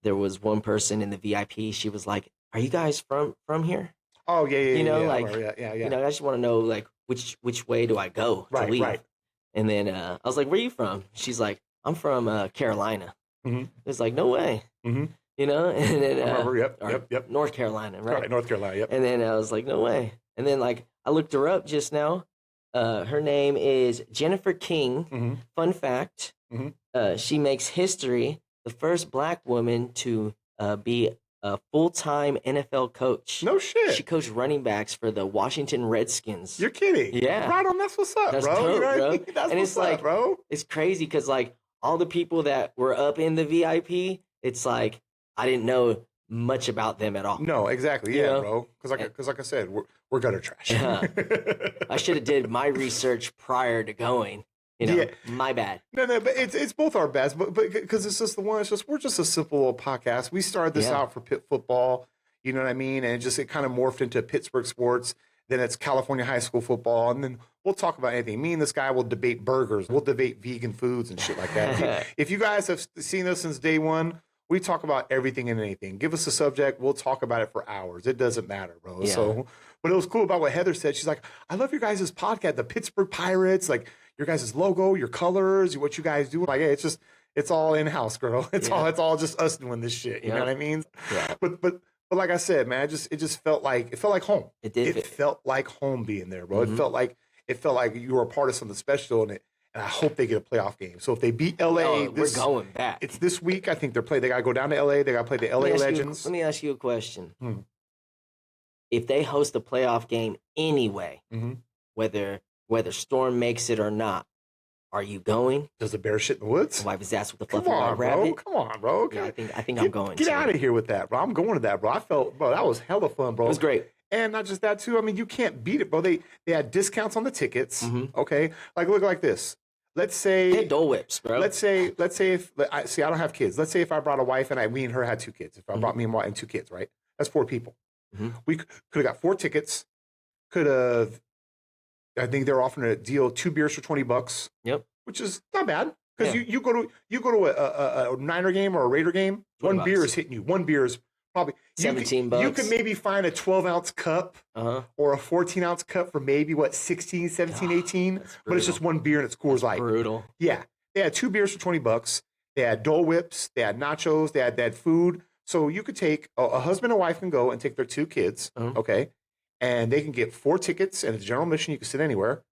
there was one person in the VIP. She was like, "Are you guys from here?" Oh yeah. You know, yeah. You know, I just want to know, like, which way do I go to leave? Right. And then I was like, "Where are you from?" She's like, "I'm from Carolina." It's like, no way. You know, and then I remember, yep. North Carolina, right? North Carolina, yep. And then I was like, no way. And then, like, I looked her up just now. Her name is Jennifer King. Fun fact: she makes history, the first Black woman to be a full-time NFL coach. No shit. She coached running backs for the Washington Redskins. You're kidding? Yeah. Right on. That's what's up, that's bro. Dope, bro. That's and what's it's like, up, bro. It's crazy because, like, all the people that were up in the VIP, it's like I didn't know much about them at all. No, exactly. Yeah, bro. Because like I said, we're gutter trash. I should have did my research prior to going. You know, my bad. No, but it's both our best. But because it's just we're just a simple little podcast. We started this out for Pitt football. You know what I mean? And it kind of morphed into Pittsburgh sports. Then it's California high school football, and then we'll talk about anything. Me and this guy will debate burgers. We'll debate vegan foods and shit like that. If you guys have seen us since day one, we talk about everything and anything. Give us a subject, we'll talk about it for hours. It doesn't matter, bro. Yeah. So, but it was cool about what Heather said. She's like, I love your guys' podcast, the Pittsburgh Pirates, like your guys' logo, your colors, what you guys do. Like, hey, it's all in-house, girl. It's all just us doing this shit. You know what I mean? Yeah. But like I said, man, it just felt like home. It did. It felt like home being there, bro. It felt like you were a part of something special, and I hope they get a playoff game. So if they beat LA, we're going back. It's this week. I think they got to go down to LA. They got to play the LA Legends. Let me ask you a question. If they host a playoff game anyway, whether Storm makes it or not, are you going? Does the bear shit in the woods? Why was that with the fluffy white rabbit? Come on, bro. Okay. Yeah, I think I'm going. Get out of here with that, bro. I'm going to that, bro. I felt, bro, that was hella fun, bro. It was great. And not just that too. I mean, you can't beat it, bro. They had discounts on the tickets. Okay, like look like this. Let's say they had Dole Whips, bro. Let's say if I don't have kids. Let's say if I brought a wife and me and her had two kids. If I brought me and 2 kids, right? That's 4 people. We could have got 4 tickets. Could have. I think they're offering a deal: 2 beers for $20. Yep. Which is not bad because you go to a Niner game or a Raider game. $1 beer is hitting you. 1 beer is probably $17. You could maybe find a 12-ounce cup or a 14-ounce cup for maybe 16, 17, 18. But it's just 1 beer and it scores like brutal. Yeah, they had 2 beers for $20. They had Dole Whips. They had nachos. They had food. So you could take a husband and wife can go and take their 2 kids. Okay, and they can get 4 tickets and it's general admission. You can sit anywhere,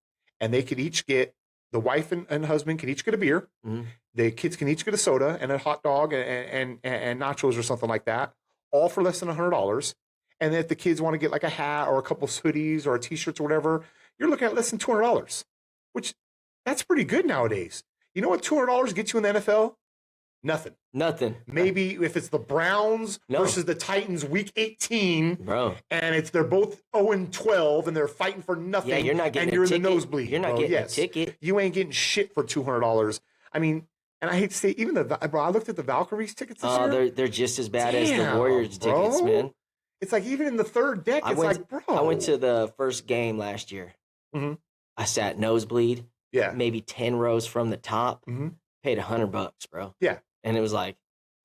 and they could each get. The wife and husband can each get a beer. The kids can each get a soda and a hot dog and nachos or something like that, all for less than $100. And then if the kids want to get like a hat or a couple of hoodies or a T-shirts or whatever, you're looking at less than $200, which that's pretty good nowadays. You know what $200 gets you in the NFL? Nothing. Maybe if it's the Browns versus the Titans week 18, bro, and they're both 0-12 and they're fighting for nothing. Yeah, you're not getting and you're a in the nosebleed. You're not bro. getting yes. a ticket. You ain't getting shit for $200. I mean, and I hate to say, even bro, I looked at the Valkyries tickets this year. They're just as bad as the Warriors tickets, man. It's like even in the third deck, bro. I went to the first game last year. Mm-hmm. I sat nosebleed. Yeah. Maybe 10 rows from the top. Mm-hmm. Paid $100, bro. Yeah. And it was like,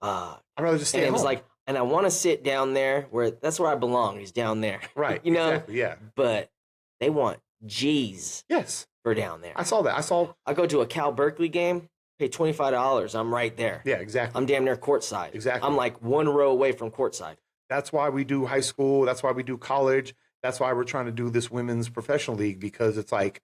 I'd rather just stay at home. It was home. like, and I want to sit down there that's where I belong. Is down there. Right. You know? Exactly, yeah. But they want G's. Yes. For down there. I saw that. I go to a Cal Berkeley game, pay $25. I'm right there. Yeah, exactly. I'm damn near courtside. Exactly. I'm like one row away from courtside. That's why we do high school. That's why we do college. That's why we're trying to do this women's professional league, because it's like,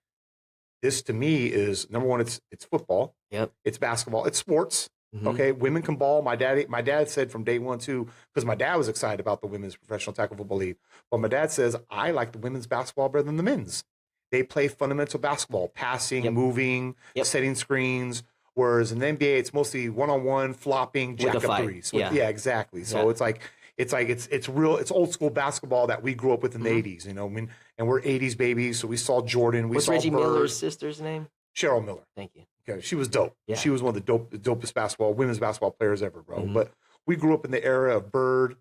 this to me is number one. It's football. Yep. It's basketball. It's sports. Mm-hmm. Okay. Women can ball. My dad said from day one too, because my dad was excited about the women's professional tackle football league. But my dad says, I like the women's basketball better than the men's. They play fundamental basketball, passing, moving, setting screens. Whereas in the NBA, it's mostly one-on-one, flopping, jack up threes. Yeah, exactly. So it's old school basketball that we grew up with in the 80s, you know. And we're 80s babies, so we saw Jordan, we saw Reggie Bird. Miller's sister's name? Cheryl Miller. Thank you. Okay, she was dope. Yeah. She was one of the dopest women's basketball players ever, bro. Mm-hmm. But we grew up in the era of Bird,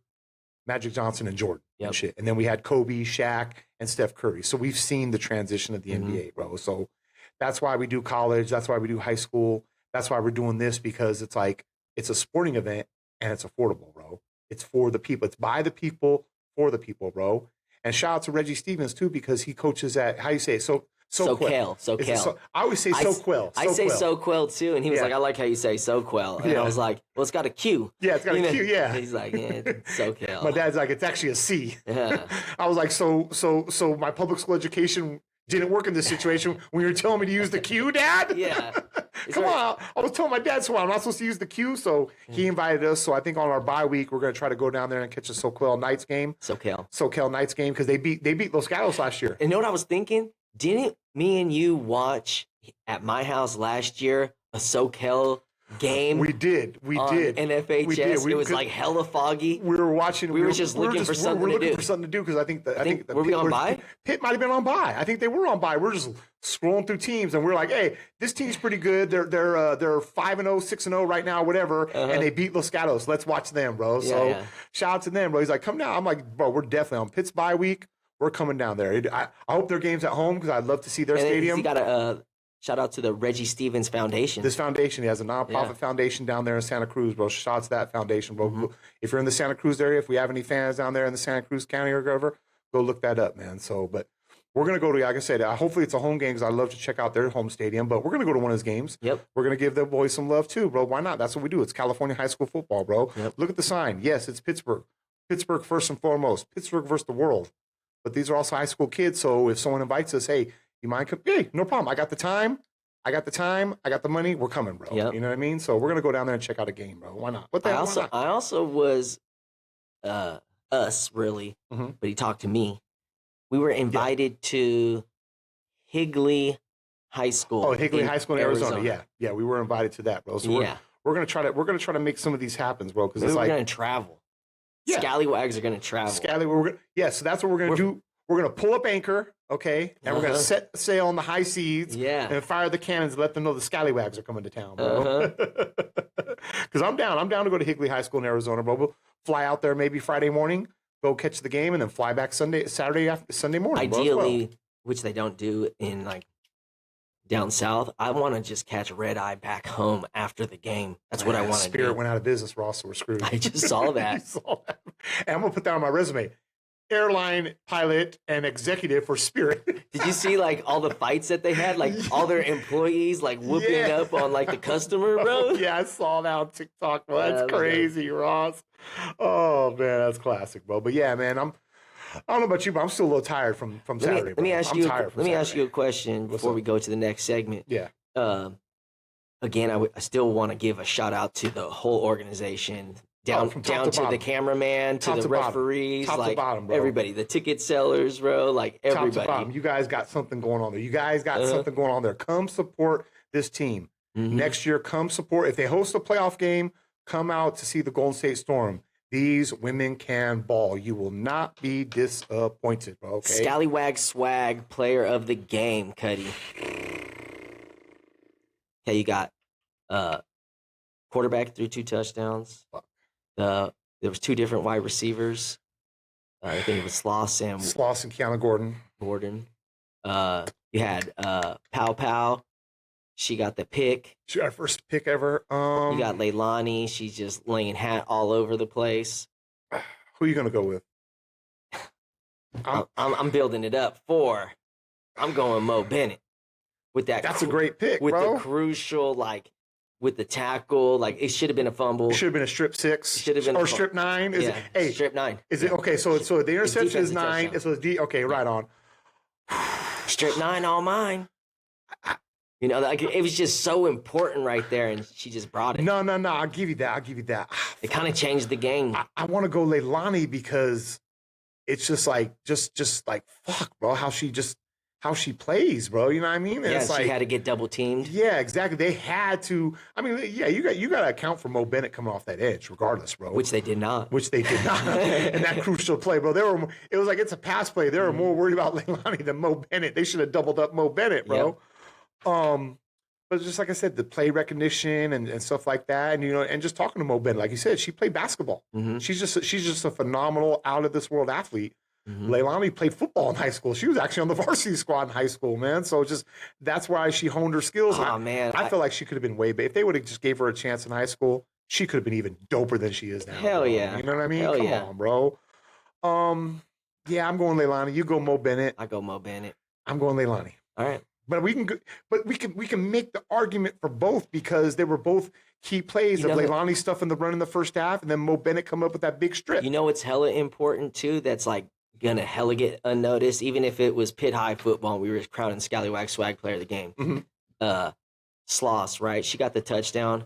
Magic Johnson, and Jordan and shit. And then we had Kobe, Shaq, and Steph Curry. So we've seen the transition of the NBA, bro. So that's why we do college. That's why we do high school. That's why we're doing this, because it's like, it's a sporting event and it's affordable, bro. It's for the people. It's by the people, for the people, bro. And shout out to Reggie Stevens too, because he coaches at, how you say it? Soquel. I always say Soquel. I say Soquel too, and he was like, I like how you say Soquel. And I was like, well, it's got a Q. Yeah, it's got a Q, yeah. He's like, yeah, it's Soquel. My dad's like, it's actually a C. Yeah. I was like, so my public school education didn't work in this situation when you're telling me to use the Q, Dad? Yeah. Come on. I was telling my dad, so I'm not supposed to use the Q, so he invited us. So I think on our bye week, we're going to try to go down there and catch a Soquel Knights game. Soquel Knights game, because they beat Los Gatos last year. And you know what I was thinking? Didn't me and you watch at my house last year a Soquel game? We did. NFHS. We did. It was like hella foggy. We were watching. We were just looking for something to do. We're looking for something to do, because I think were we on bye? Pitt might have been on bye. I think they were on bye. We're just scrolling through teams, and we're like, hey, this team's pretty good. They're 5-0, 6-0 right now, whatever. And they beat Los Gatos. Let's watch them, bro. So shout out to them, bro. He's like, come down. I'm like, bro, we're definitely on Pitt's bye week. We're coming down there. I hope their game's at home, because I'd love to see their stadium. He got a shout out to the Reggie Stevens Foundation. This foundation, he has a nonprofit foundation down there in Santa Cruz, bro. Shout out to that foundation, bro. Mm-hmm. If you're in the Santa Cruz area, if we have any fans down there in the Santa Cruz County or whatever, go look that up, man. So, but we're going to go to, like I said, hopefully it's a home game, because I'd love to check out their home stadium, but we're going to go to one of his games. Yep. We're going to give the boys some love too, bro. Why not? That's what we do. It's California high school football, bro. Yep. Look at the sign. Yes, it's Pittsburgh. Pittsburgh first and foremost. Pittsburgh versus the world. But these are also high school kids, so if someone invites us, hey, you mind? Hey, no problem. I got the time. I got the money. We're coming, bro. Yep. You know what I mean? So we're going to go down there and check out a game, bro. Why not? What the hell? I also was, us, really, but he talked to me. We were invited to Higley High School. Oh, Higley High School in Arizona. Yeah, we were invited to that, bro. So we're going to try to make some of these happen, bro, because it's like, we're going to travel. Yeah. Scallywags are going to travel. So that's what we're going to do. We're going to pull up anchor, okay? And we're going to set sail on the high seas and fire the cannons and let them know the Scallywags are coming to town, bro. Because I'm down. I'm down to go to Higley High School in Arizona, bro. We'll fly out there maybe Friday morning, go catch the game, and then fly back Sunday morning. Ideally, which they don't do in like down south, I want to just catch a red eye back home after the game. That's what I want to do. Spirit went out of business, Ross, so we're screwed. I just saw that. You saw that. And I'm going to put that on my resume. Airline pilot and executive for Spirit. Did you see like all the fights that they had? Like all their employees like whooping up on like the customer, bro? Yeah, I saw that on TikTok, bro. That's crazy, Ross. Oh, man, that's classic, bro. But yeah, man, I don't know about you, but I'm still a little tired from Saturday. Let me ask you a question before we go to the next segment. Yeah. Again, I still want to give a shout out to the whole organization, down to the cameraman, to the referees, like bottom, bro. Everybody, the ticket sellers, bro, like everybody. Top to bottom. You guys got something going on there. Something going on there. Come support this team. Next year, come support. If they host a playoff game, come out to see the Golden State Storm. These women can ball. You will not be disappointed, bro. Okay. Scallywag swag player of the game, Cuddy. Okay, you got quarterback threw 2 touchdowns. There was 2 different wide receivers. I think it was Sloss and Keanu Gordon. You had Pow Pow. She got the pick. She got her first pick ever. You got Leilani. She's just laying hat all over the place. Who are you gonna go with? I'm building it up for. I'm going Mo Bennett with that. That's a great pick, with bro. The crucial, like with the tackle, like it should have been a fumble. It should have been a strip 6. Should have been or strip 9. Is it? Hey, strip 9. Is it okay? So the interception is 9. So it's okay, right on. Strip 9, all mine. You know, like it was just so important right there, and she just brought it. No. I'll give you that. It kind of changed the game. I want to go Leilani because it's just like fuck, bro. How she plays, bro. You know what I mean? And Yeah, it's like, she had to get double teamed. Yeah, exactly. They had to. I mean, yeah, you got to account for Mo Bennett coming off that edge, regardless, bro. Which they did not. And that crucial play, bro. It was like it's a pass play. They were more worried about Leilani than Mo Bennett. They should have doubled up Mo Bennett, bro. Yep. But just like I said, the play recognition and stuff like that, and and just talking to Mo Bennett, like you said, she played basketball. She's just a phenomenal out of this world athlete. Leilani played football in high school. She was actually on the varsity squad in high school, man. So that's why she honed her skills. Man, I feel like she could have been way better if they would have just gave her a chance in high school. She could have been even doper than she is now. Hell bro. yeah, you know what I mean? Hell Come yeah. on, bro. Yeah, I'm going Leilani. You go Mo Bennett. I go Mo Bennett. I'm going Leilani. All right. But we can make the argument for both because they were both key plays of Leilani stuff in the run in the first half, and then Mo Bennett come up with that big strip. You know what's hella important too? That's like gonna hella get unnoticed, even if it was Pitt High football and we were crowning Scallywag swag player of the game. Sloss, right? She got the touchdown.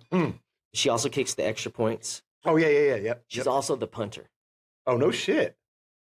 She also kicks the extra points. Oh yeah. She's also the punter. Oh no shit.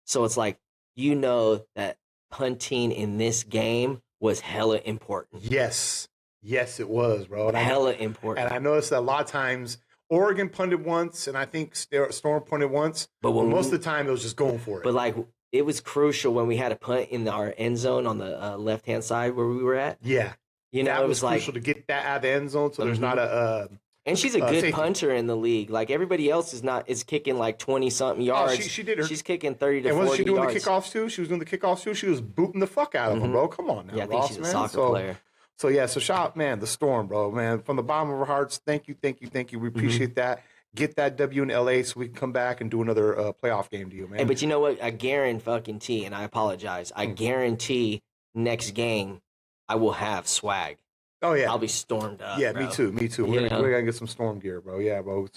So it's like that punting in this game was hella important. Yes, it was, bro. And hella important. And I noticed that a lot of times Oregon punted once, and I think Storm punted once. But most of the time, it was just going for it. But like, it was crucial when we had a punt in our end zone on the left-hand side where we were at. Yeah, that it was crucial to get that out of the end zone, so there's not a. And she's a good safety punter in the league. Like everybody else is kicking like 20-something yards. She did her. She's kicking 30 to 40 yards. And wasn't she doing the kickoffs too? She was doing the kickoffs too. She was booting the fuck out of them, bro. Come on now, yeah, I think Ross, she's a man. soccer player. So shout out, man, the Storm, bro, man. From the bottom of our hearts, thank you. We appreciate that. Get that W in LA so we can come back and do another playoff game to you, man. Hey, but you know what? I guarantee, and I apologize, I guarantee next game I will have swag. Oh yeah, I'll be stormed up. Yeah, bro. me too. We're gonna get some Storm gear, bro. Yeah, bro.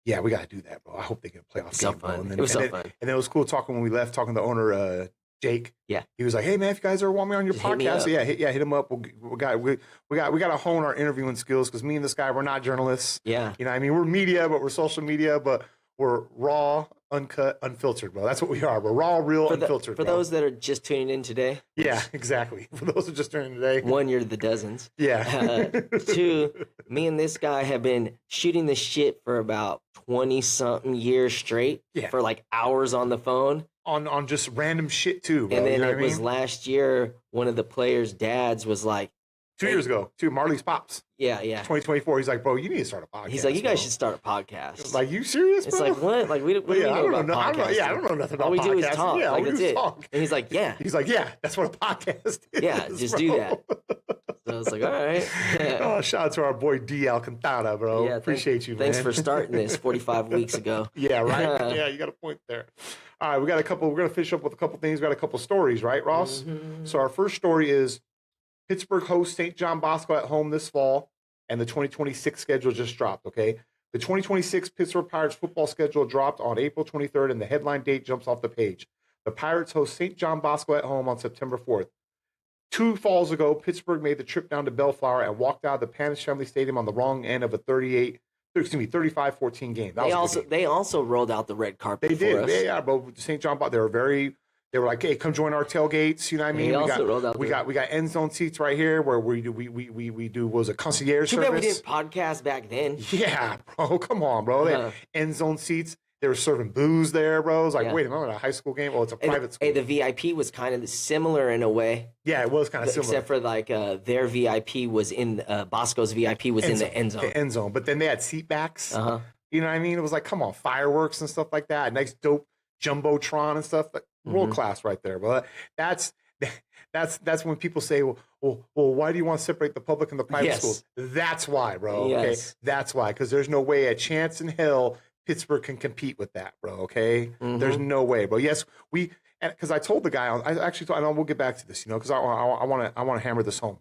Yeah, we gotta do that, bro. I hope they get a playoff game, bro. It was so fun. And then it was cool talking when we left, talking to the owner, Jake. Yeah, he was like, "Hey man, if you guys ever want me on your podcast, so hit him up. We got to hone our interviewing skills because me and this guy, we're not journalists. Yeah, you know, what I mean, we're media, but we're social media, but we're raw, uncut, unfiltered, bro. That's what we are. We're raw, real, unfiltered. For those that are just tuning in today. Yeah, exactly. For those who are just tuning in today. 1, you're the dozens. Yeah. 2, me and this guy have been shooting the shit for about 20-something years straight. Yeah. For like hours on the phone. On just random shit too, bro. And then you know it was last year, one of the players' dads was like, 2 years ago, Marley's Pops. Yeah. 2024. He's like, bro, you need to start a podcast. He's like, you guys should start a podcast. Like, you serious, bro? It's like, what? Like, we don't know about podcasts. I don't know nothing about All we do is podcasting. talk. Yeah, like, that's it. Talk. And he's like, yeah. He's like, yeah, that's what a podcast is. Yeah, just do that. So I was like, all right. Oh, shout out to our boy D. Alcantara, bro. Yeah, appreciate you, man. Thanks for starting this 45 weeks ago. Yeah, right? Yeah, you got a point there. All right, we're going to finish up with a couple things. We got a couple stories, right, Ross? So our first story is Pittsburg hosts St. John Bosco at home this fall, and the 2026 schedule just dropped, okay? The 2026 Pittsburgh Pirates football schedule dropped on April 23rd, and the headline date jumps off the page. The Pirates host St. John Bosco at home on September 4th. 2 falls ago, Pittsburgh made the trip down to Bellflower and walked out of the Panish Family Stadium on the wrong end of a 35-14 game. They also rolled out the red carpet. They did, for us. yeah, bro. St. John, they They were like, "Hey, come join our tailgates." You know what I mean? He also rolled out we got end zone seats right here where we do was a concierge Too service. bad we didn't podcast back then. Yeah, bro. Come on, bro. They had end zone seats. They were serving booze there, bro. I was like, wait a minute, a high school game? Oh, it's a private school. Hey, the VIP was kind of similar in a way. Yeah, it was kind of similar. Except for like their VIP was in Bosco's VIP was in the end zone. The end zone, but then they had seat backs. Uh-huh. You know what I mean? It was like, come on, fireworks and stuff like that. Nice dope jumbotron and stuff. Like, world class right there. But that's when people say, well, why do you want to separate the public and the private schools? That's why, bro. Yes. Okay, that's why. Because there's no way, a chance in hell, Pittsburgh can compete with that, bro. Okay, there's no way, bro. Yes, because I told the guy, I actually told, we'll get back to this, because I want to hammer this home.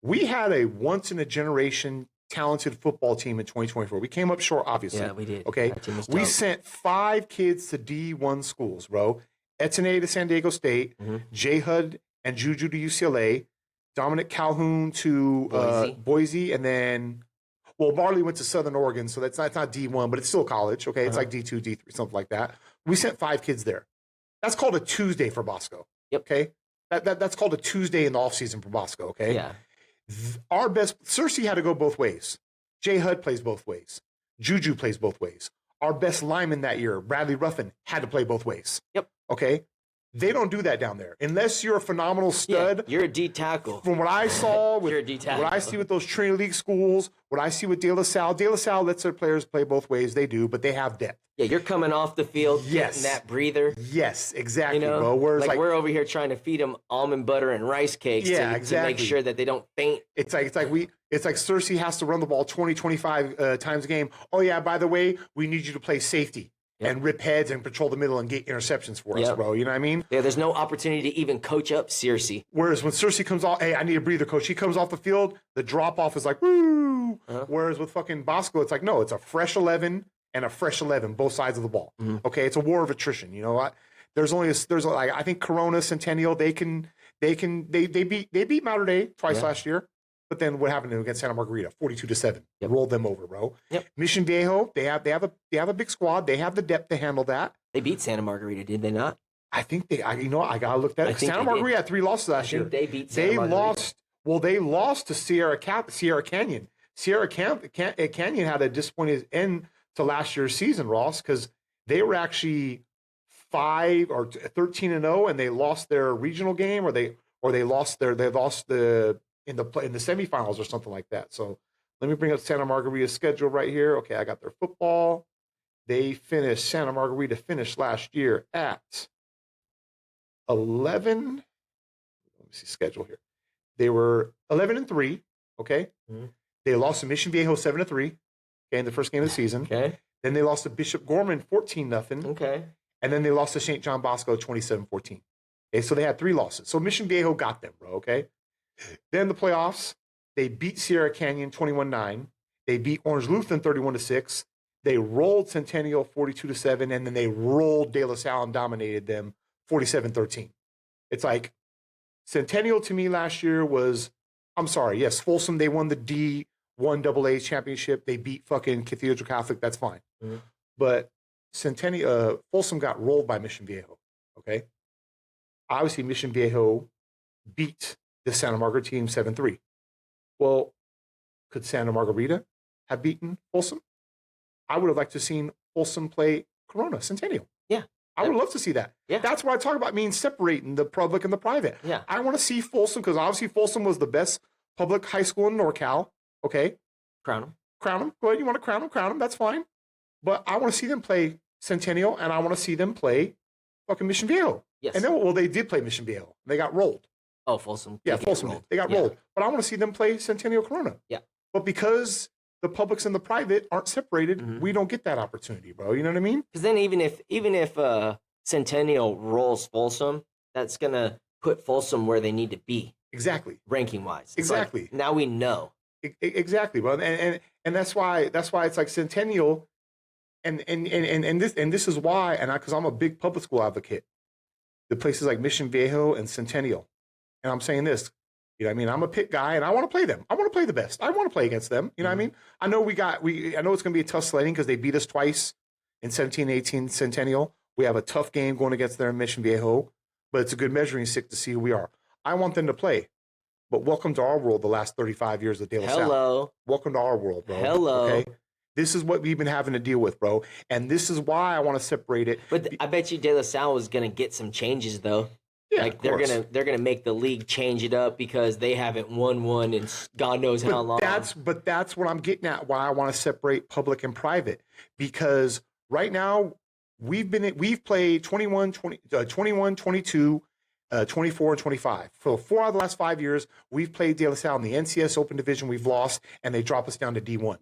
We had a once in a generation talented football team in 2024. We came up short, obviously. Yeah, we did. Okay, we sent 5 kids to D1 schools, bro. Etienne to San Diego State, J. Hud and Juju to UCLA, Dominic Calhoun to Boise, and then, well, Barley went to Southern Oregon, so it's not D1, but it's still college. Okay, it's like D2, D3, something like that. We sent 5 kids there. That's called a Tuesday for Bosco. Yep. Okay, that's called a Tuesday in the offseason for Bosco. Okay. Yeah. Our best, Cersei had to go both ways. J. Hud plays both ways. Juju plays both ways. Our best lineman that year, Bradley Ruffin, had to play both ways. Yep. Okay? They don't do that down there. Unless you're a phenomenal stud. Yeah, you're a D tackle. From what I saw, You're a D tackle. what I see with those Trinity League schools, what I see with De La Salle lets their players play both ways. They do, but they have depth. Yeah, you're coming off the field, getting that breather. Yes, exactly, You know, bro. Whereas like we're over here trying to feed them almond butter and rice cakes to make sure that they don't faint. It's like Cersei has to run the ball 20, 25 times a game. Oh yeah, by the way, we need you to play safety and rip heads and patrol the middle and get interceptions for us, bro. You know what I mean? Yeah, there's no opportunity to even coach up Cersei. Whereas when Cersei comes off, hey, I need a breather, coach. He comes off the field, the drop off is like, woo. Whereas with fucking Bosco, it's like, no, it's a fresh 11 and a fresh 11, both sides of the ball. Okay, it's a war of attrition. You know what? There's like, I think Corona, Centennial, they beat Mater Dei twice last year. But then what happened against Santa Margarita? 42-7. Rolled them over, bro. Mission Viejo, they have a big squad. They have the depth to handle that. They beat Santa Margarita, did they not? I think I gotta look that up. Santa Margarita had 3 losses last year. They beat Santa Margarita. They lost to Sierra Canyon. Sierra Canyon had a disappointing end to last year's season, Ross, because they were actually 5 or 13-0, and they lost their regional game, or they lost in the semifinals or something like that. So let me bring up Santa Margarita's schedule right here. Okay, I got their football. Santa Margarita finished last year at 11. Let me see schedule here. They were 11-3. Okay. They lost to Mission Viejo 7-3. Okay, in the first game of the season. Okay. Then they lost to Bishop Gorman 14-0. Okay. And then they lost to St. John Bosco 27-14. Okay, so they had 3 losses. So Mission Viejo got them, bro. Okay. Then the playoffs, they beat Sierra Canyon 21-9. They beat Orange Lutheran 31-6. They rolled Centennial 42-7, and then they rolled De La Salle and dominated them 47-13. It's like Centennial to me last year was, I'm sorry, yes, Folsom, they won the D1 AA championship. They beat fucking Cathedral Catholic. That's fine. But Folsom got rolled by Mission Viejo. Okay. Obviously, Mission Viejo beat the Santa Margarita team 7-3. Well, could Santa Margarita have beaten Folsom? I would have liked to have seen Folsom play Corona, Centennial. Yeah. I would love to see that. Yeah. That's why I talk about separating the public and the private. Yeah. I want to see Folsom, because obviously Folsom was the best public high school in NorCal. Okay. Crown them. Go ahead. You want to crown them? That's fine. But I want to see them play Centennial, and I want to see them play fucking Mission Viejo. Yes. And then, they did play Mission Viejo. They got rolled. Oh, Folsom. Yeah, Folsom. They got rolled. But I want to see them play Centennial Corona. Yeah. But because the publics and the private aren't separated, we don't get that opportunity, bro. You know what I mean? Because then even if Centennial rolls Folsom, that's gonna put Folsom where they need to be. Exactly. Ranking wise. Exactly. Like, now we know. Exactly, bro. And that's why it's like Centennial, and this is why, and because I'm a big public school advocate, the places like Mission Viejo and Centennial. And I'm saying this, you know what I mean? I'm a Pitt guy, and I want to play them. I want to play the best. I want to play against them. You know what I mean? I know I know it's going to be a tough sledding because they beat us twice in 17-18 Centennial. We have a tough game going against their Mission Viejo, but it's a good measuring stick to see who we are. I want them to play, but welcome to our world the last 35 years of De La Salle. Hello. Welcome to our world, bro. Hello. Okay? This is what we've been having to deal with, bro. And this is why I want to separate it. But I bet you De La Salle was going to get some changes, though. Yeah, like they're gonna make the league change it up because they haven't won one in God knows how long. That's what I'm getting at. Why I want to separate public and private, because right now we've played 21, 22, 24, and 25. For 4 out of the last 5 years, we've played De La Salle in the NCS Open Division. We've lost, and they drop us down to D1.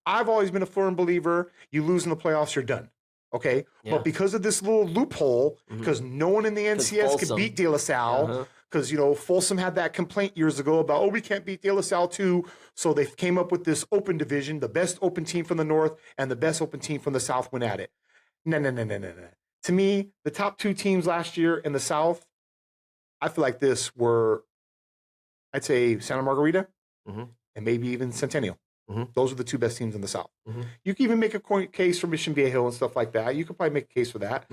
I've always been a firm believer. You lose in the playoffs, you're done. Okay, but because of this little loophole, because no one in the NCS could beat De La Salle, because Folsom had that complaint years ago about we can't beat De La Salle too, so they came up with this open division. The best open team from the north and the best open team from the south went at it. No. To me, the top 2 teams last year in the south, I feel like this were, I'd say Santa Margarita and maybe even Centennial. Those are the 2 best teams in the South. You can even make a case for Mission Viejo and stuff like that. You could probably make a case for that.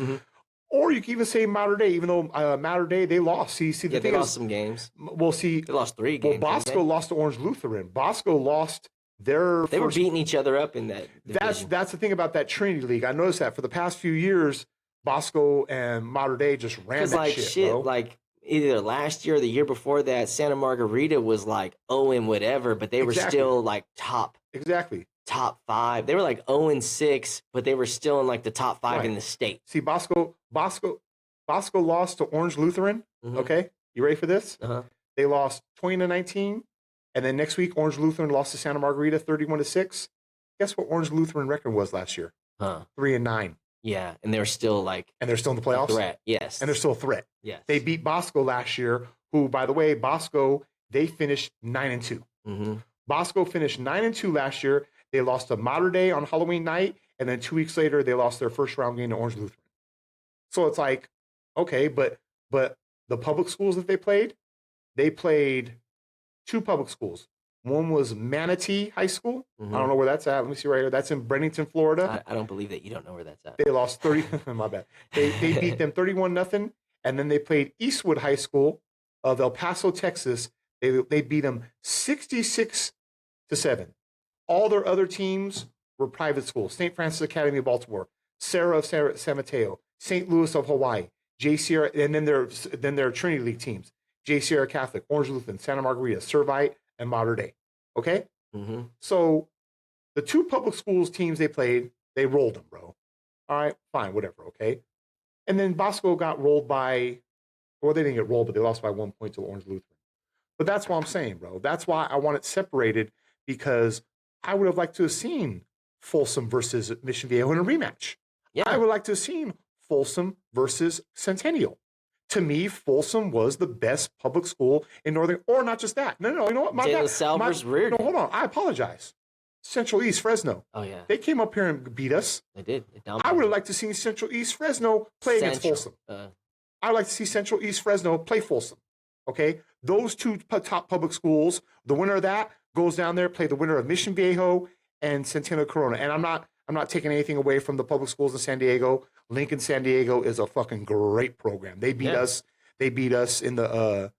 Or you can even say Mater Dei, even though Mater Dei, they lost. See, they lost some games. Well, see. They lost 3 games. Well, Bosco lost to Orange Lutheran. Bosco lost their They were beating each other up in that division. That's the thing about that Trinity League. I noticed that for the past few years, Bosco and Mater Dei just ran that shit, bro. Like, either last year or the year before that, Santa Margarita was like 0 whatever, but they were still like top 5. They were like 0-6, but they were still in like the top 5 in the state. See, Bosco lost to Orange Lutheran. Okay, you ready for this? They lost 20-19, and then next week Orange Lutheran lost to Santa Margarita 31-6. Guess what Orange Lutheran record was last year? 3-9. Yeah, and they're still in the playoffs. Threat, yes, and they're still a threat. Yes, they beat Bosco last year. Who, by the way, Bosco they finished 9-2. Bosco finished 9-2 last year. They lost to Mater Dei on Halloween night, and then 2 weeks later they lost their first round game to Orange Lutheran. So it's like, okay, but the public schools that they played 2 public schools. One was Manatee High School. I don't know where that's at. Let me see right here. That's in Bennington, Florida. I don't believe that you don't know where that's at. They lost 30. My bad. They beat them 31-0, and then they played Eastwood High School of El Paso, Texas. They beat them 66-7. All their other teams were private schools. St. Francis Academy of Baltimore, Sarah of San Mateo, St. Louis of Hawaii, J. Sierra, and then their Trinity League teams: J. Sierra Catholic, Orange Lutheran, Santa Margarita, Servite, and Mater Dei. Okay? So the 2 public schools teams they played, they rolled them, bro. All right, fine, whatever, okay? And then Bosco got rolled by, or they didn't get rolled, but they lost by 1 point to Orange Lutheran. But that's what I'm saying, bro. That's why I want it separated, because I would have liked to have seen Folsom versus Mission Viejo in a rematch. Yeah. I would like to have seen Folsom versus Centennial. To me, Folsom was the best public school in Northern, or not just that. No, you know what? De La Salle versus Reardon. No, hold on. I apologize. Central East Fresno. Oh, yeah. They came up here and beat us. They did. I would have liked to see Central East Fresno play against Folsom. I would like to see Central East Fresno play Folsom. Okay? Those 2 top public schools, the winner of that goes down there, play the winner of Mission Viejo and Centennial Corona. And I'm not taking anything away from the public schools in San Diego. Lincoln San Diego is a fucking great program. They beat us. They beat us in the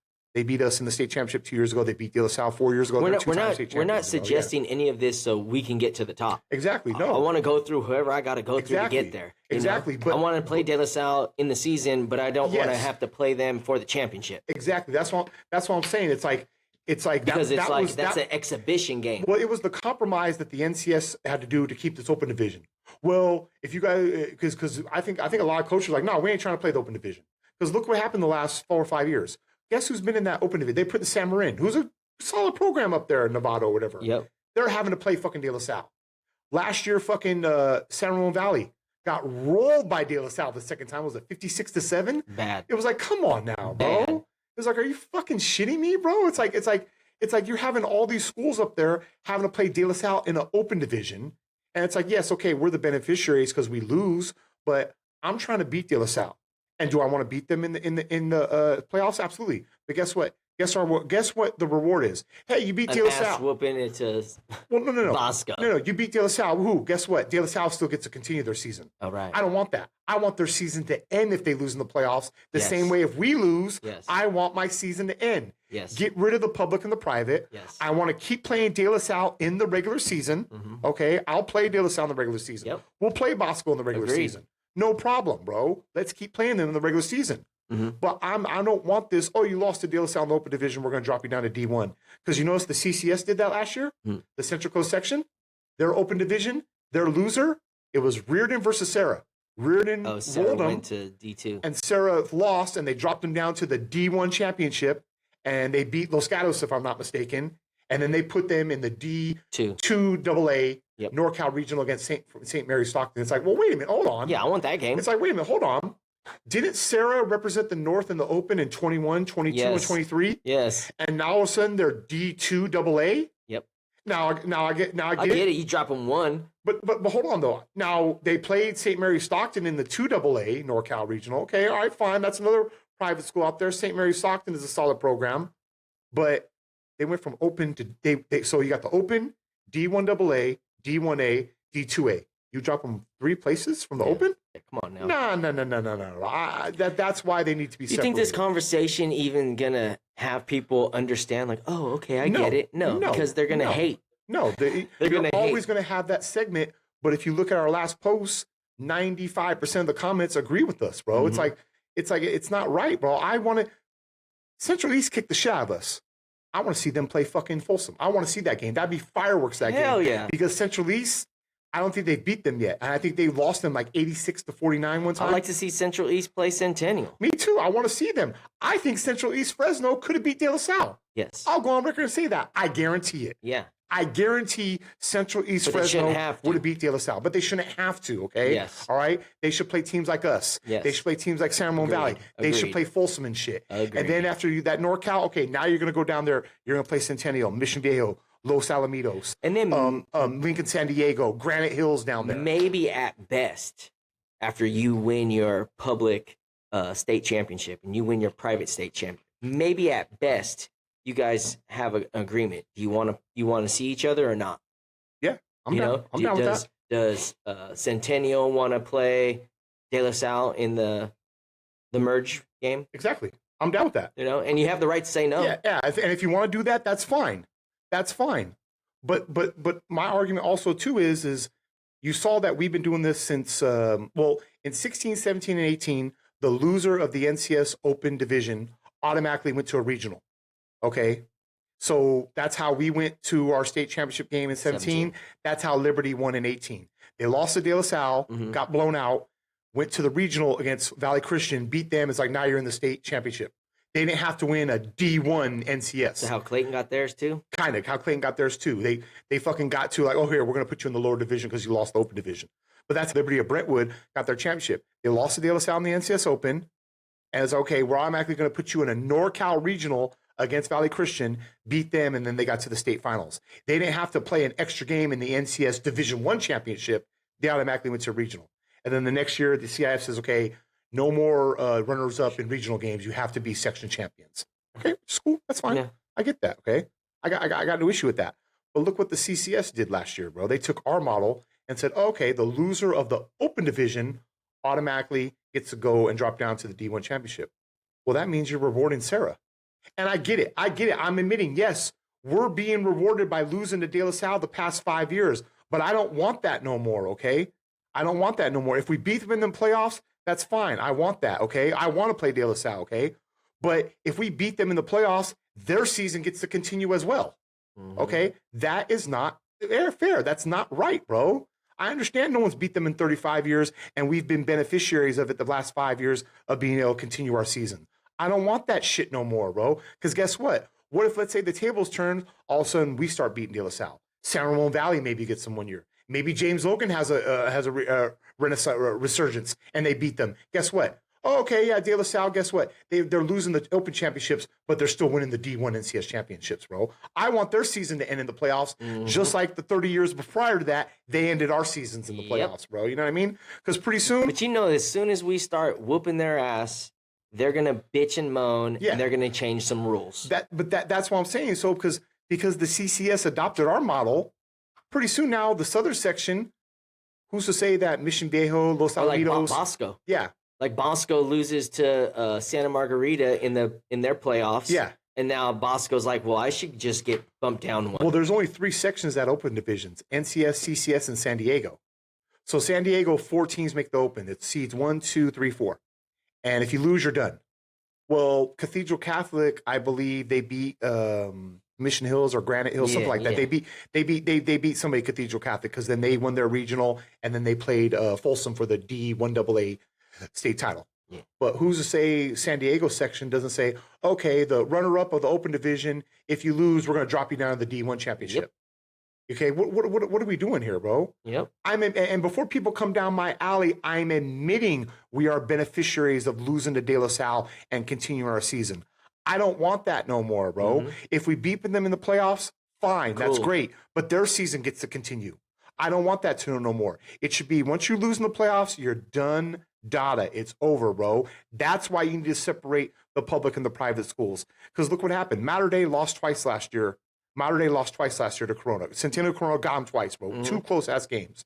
state championship 2 years ago. They beat De La Salle 4 years ago. We're not suggesting any of this so we can get to the top. Exactly. No. I want to go through whoever I got to go through to get there. Exactly. But I want to play De La Salle in the season, but I don't want to have to play them for the championship. Exactly. That's what I'm saying. It's like because that's an exhibition game. Well, it was the compromise that the NCS had to do to keep this open division. Well, if you guys, because I think a lot of coaches are like, no, we ain't trying to play the open division. Because look what happened the last 4 or 5 years. Guess who's been in that open division? They put the San Marin, who's a solid program up there in Nevada or whatever. Yep. They're having to play fucking De La Salle. Last year, fucking San Ramon Valley got rolled by De La Salle the second time. Was it 56-7? Bad. It was like, come on now, bro. Bad. It was like, are you fucking shitting me, bro? It's like you're having all these schools up there having to play De La Salle in an open division. And it's like, yes, okay, we're the beneficiaries because we lose, but I'm trying to beat De La Salle. And do I want to beat them in the playoffs? Absolutely. But guess what? Guess what the reward is? Hey, you beat De La An ass Salle. whooping it to Well, no. Bosco. No, you beat De La Salle. Who? Guess what? De La Salle still gets to continue their season. All right. I don't want that. I want their season to end if they lose in the playoffs. The Yes. same way if we lose, Yes. I want my season to end. Yes. Get rid of the public and the private. Yes. I want to keep playing De La Salle in the regular season. Okay, I'll play De La Salle in the regular season. Yep. We'll play Bosco in the regular Agreed. season. No problem, bro. Let's keep playing them in the regular season. But I don't want this. Oh, you lost to De La Salle in the open division. We're going to drop you down to D1 because you notice the CCS did that last year. The Central Coast section, their open division, their loser. It was Reardon versus Sarah. Reardon Sarah rolled them, went to D2. and Sarah lost, and they dropped them down to the D1 championship, and they beat Los Gatos, if I'm not mistaken. And then they put them in the D2 AA NorCal Regional against St. Mary Stockton. It's like, well, wait a minute, hold on. Yeah, I want that game. It's like, wait a minute, hold on. Didn't Sarah represent the North in the Open in 21, 22, and 23? Yes. And now all of a sudden they're D2 AA? Yep. Now I get I get it. You drop them one. But hold on though. Now they played St. Mary Stockton in the 2 AA NorCal Regional. Okay, all right, fine. That's another private school out there. St. Mary Stockton is a solid program. But they went from Open to so you got the Open, D1 AA, D1A, D2A. You drop them 3 places from the Open? Yeah, come on now. No. That's why they need to be You separated. think this conversation even gonna have people understand? Like, oh, okay, I get it. No, because they're gonna hate. No, They're always going to have that segment. But if you look at our last post, 95% of the comments agree with us, bro. It's like it's not right, bro. I want to Central East kick the shit out of us. I want to see them play fucking Folsom. I want to see that game. That'd be fireworks. That Hell game. yeah. Because Central East, I don't think they beat them yet, and I think they lost them like 86-49 one time. I'd like to see Central East play Centennial. Me too. I want to see them. I think Central East Fresno could have beat De La Salle. Yes. I'll go on record and say that. I guarantee it. Yeah. I guarantee Central East But they Fresno shouldn't have to. would have beat De La Salle, but they shouldn't have to, okay? Yes. All right? They should play teams like us. Yes. They should play teams like San Ramon Agreed. Valley. They should Agreed. play Folsom and shit. Agreed. And then after that NorCal, okay, now you're going to go down there. You're going to play Centennial, Mission Viejo, Los Alamitos, And then Lincoln, San Diego, Granite Hills down there. maybe at best, after you win your public state championship and you win your private state championship, maybe at best you guys have an agreement. Do you want to see each other or not? Yeah, I'm down with that. Does Centennial want to play De La Salle in the merge game? Exactly. I'm down with that. You know, and you have the right to say no. Yeah. And if you want to do that, that's fine. That's fine. But my argument also too is you saw that we've been doing this since in 16, 17, and 18, the loser of the NCS Open Division automatically went to a regional. Okay. So that's how we went to our state championship game in 17. That's how Liberty won in 18. They lost to De La Salle, got blown out, went to the regional against Valley Christian, beat them. It's like, now you're in the state championship. They didn't have to win a D1 NCS. So how Clayton got theirs too? Kind of how Clayton got theirs too. They fucking got to like, oh, here, we're going to put you in the lower division because you lost the open division. But that's Liberty of Brentwood got their championship. They lost to De La Salle in the NCS Open. And it's okay, we're automatically going to put you in a NorCal regional against Valley Christian, beat them, and then they got to the state finals. They didn't have to play an extra game in the NCS Division I championship. They automatically went to regional. And then the next year, the CIF says, okay, no more runners-up in regional games. You have to be section champions. Okay, it's cool. That's fine. Yeah. I get that, okay? I got no issue with that. But look what the CCS did last year, bro. They took our model and said, okay, the loser of the open division automatically gets to go and drop down to the D1 championship. Well, that means you're rewarding Sarah. And I get it. I'm admitting, yes, we're being rewarded by losing to De La Salle the past 5 years, but I don't want that no more, okay? I don't want that no more. If we beat them in the playoffs, that's fine. I want that, okay? I want to play De La Salle, okay? But if we beat them in the playoffs, their season gets to continue as well, okay? That is not fair. That's not right, bro. I understand no one's beat them in 35 years, and we've been beneficiaries of it the last 5 years of being able to continue our season. I don't want that shit no more, bro. Because guess what? What if, let's say, the tables turn, all of a sudden we start beating De La Salle? San Ramon Valley maybe gets them 1 year. Maybe James Logan has a resurgence, and they beat them. Guess what? Oh, okay, yeah, De La Salle, guess what? They're losing the Open Championships, but they're still winning the D1 NCS Championships, bro. I want their season to end in the playoffs, just like the 30 years prior to that, they ended our seasons in the playoffs, bro. You know what I mean? Because pretty soon... But you know, as soon as we start whooping their ass, they're gonna bitch and moan, Yeah. and they're gonna change some rules. That's what I'm saying. So because the CCS adopted our model, pretty soon now the southern section, who's to say that Mission Viejo, Los Or like Alamitos, Bosco. yeah, Like Bosco loses to Santa Margarita in their playoffs. yeah. And now Bosco's like, well, I should just get bumped down one. Well, there's only 3 sections that open divisions: NCS, CCS, and San Diego. So San Diego, 4 teams make the open. It's seeds 1, 2, 3, 4, and if you lose, you're done. Well, Cathedral Catholic, I believe they beat Mission Hills or Granite Hills, something like that. They beat somebody Cathedral Catholic because then they won their regional, and then they played Folsom for the D1AA state title. Yeah. But who's to say San Diego section doesn't say, okay, the runner-up of the open division, if you lose, we're going to drop you down to the D1 championship. Yep. Okay, what are we doing here, bro? Yep. And before people come down my alley, I'm admitting we are beneficiaries of losing to De La Salle and continuing our season. I don't want that no more, bro. Mm-hmm. If we beat them in the playoffs, fine, Cool. that's great. But their season gets to continue. I don't want that to no more. It should be once you lose in the playoffs, you're done. Data, it's over, bro. That's why you need to separate the public and the private schools. Because look what happened. Mater Dei lost twice last year. Mater Dei lost twice last year to Corona. Centennial Corona got them twice, bro. Mm-hmm. 2 close-ass games.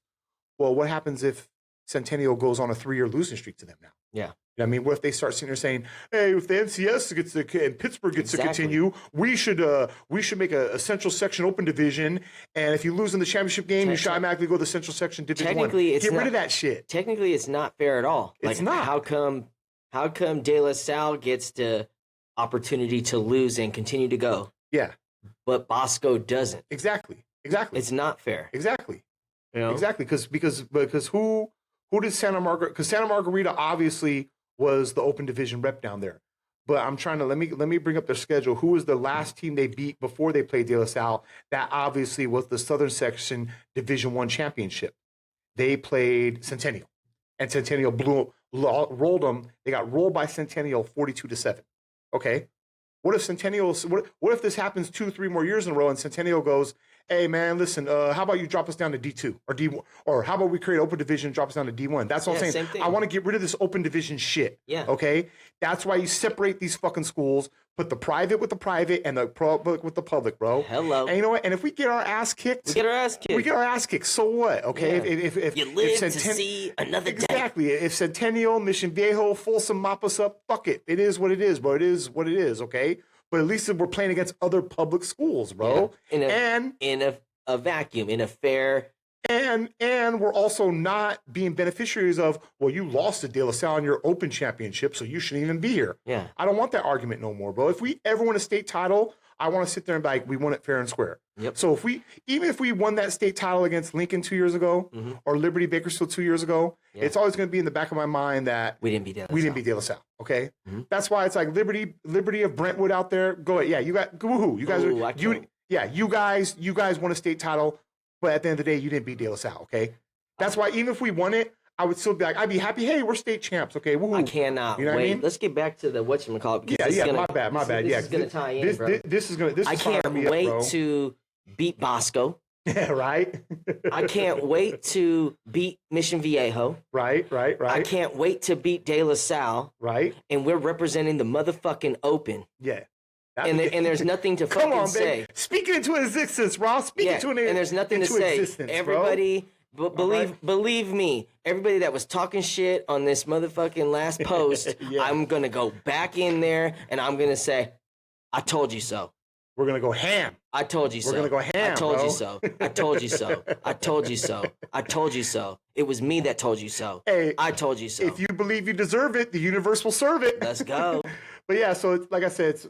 Well, what happens if Centennial goes on a 3-year losing streak to them now? Yeah. I mean, what if they start sitting there saying, "Hey, if the NCS gets to and Pittsburgh gets to continue, we should make a central section open division, and if you lose in the championship game, you should automatically go to the central section division 1." Get rid of that shit. Technically, it's not fair at all. It's not. How come De La Salle gets the opportunity to lose and continue to go, Yeah, but Bosco doesn't? exactly. It's not fair. Exactly. You know? Exactly. Because who did Santa Margarita? Because Santa Margarita obviously was the open division rep down there. But I'm trying to let me bring up their schedule. Who was the last team they beat before they played De La Salle? That obviously was the Southern Section Division I championship. They played Centennial, and Centennial rolled them. They got rolled by Centennial 42-7. Okay. What if what if this happens 2-3 more years in a row and Centennial goes, "Hey man, listen, how about you drop us down to D2 or D1, or how about we create open division and drop us down to D1?" That's what I'm saying. Same thing. I want to get rid of this open division shit. Yeah. Okay. That's why you separate these fucking schools, put the private with the private and the public with the public, bro. Hello. And you know what? And if we get our ass kicked, We get our ass kicked. So what? Okay. Yeah. If You live to see another day. exactly. If Centennial, Mission Viejo, Folsom mop us up, fuck it. It is what it is, bro. It is what it is. Okay. But at least we're playing against other public schools, bro. Yeah. In a vacuum, in a fair. And we're also not being beneficiaries of, well, you lost to De La Salle in your open championship, so you shouldn't even be here. Yeah. I don't want that argument no more, bro. If we ever win a state title, I want to sit there and be like, we won it fair and square. Yep. So even if we won that state title against Lincoln 2 years ago, Mm-hmm. or Liberty Bakersfield 2 years ago, Yeah. it's always going to be in the back of my mind that We didn't beat De La Salle. we didn't beat De La Salle. Okay, Mhm. that's why it's like Liberty of Brentwood out there. Go ahead, yeah, you got woohoo. You guys Ooh, I are can't- you guys won a state title, but at the end of the day, you didn't beat De La Salle. Okay, that's why even if we won it, I would still be like, I'd be happy. Hey, we're state champs. Okay, woohoo. I cannot You know wait. what I mean? Let's get back to the whatchamacallit. because Yeah, this is yeah. gonna- My bad. This Yeah, is going to tie in, bro. This is I can't firing me up, wait bro. to beat Bosco. Yeah, right. I can't wait to beat Mission Viejo. Right. I can't wait to beat De La Salle. Right. And we're representing the motherfucking Open. Yeah. And there's nothing to Come fucking on, say. baby. Speaking into existence, Ross. Speaking Yeah, to and there's nothing to into say. existence, bro. Everybody, right. believe me, everybody that was talking shit on this motherfucking last post, Yeah. I'm gonna go back in there and I'm gonna say, I told you so. We're gonna go ham. I told you so. We're gonna go ham, I told bro. you so. I told you so. I told you so. I told you so. It was me that told you so. Hey, I told you so. if you believe you deserve it, the universe will serve it. Let's go. But yeah, so it's, like I said, it's,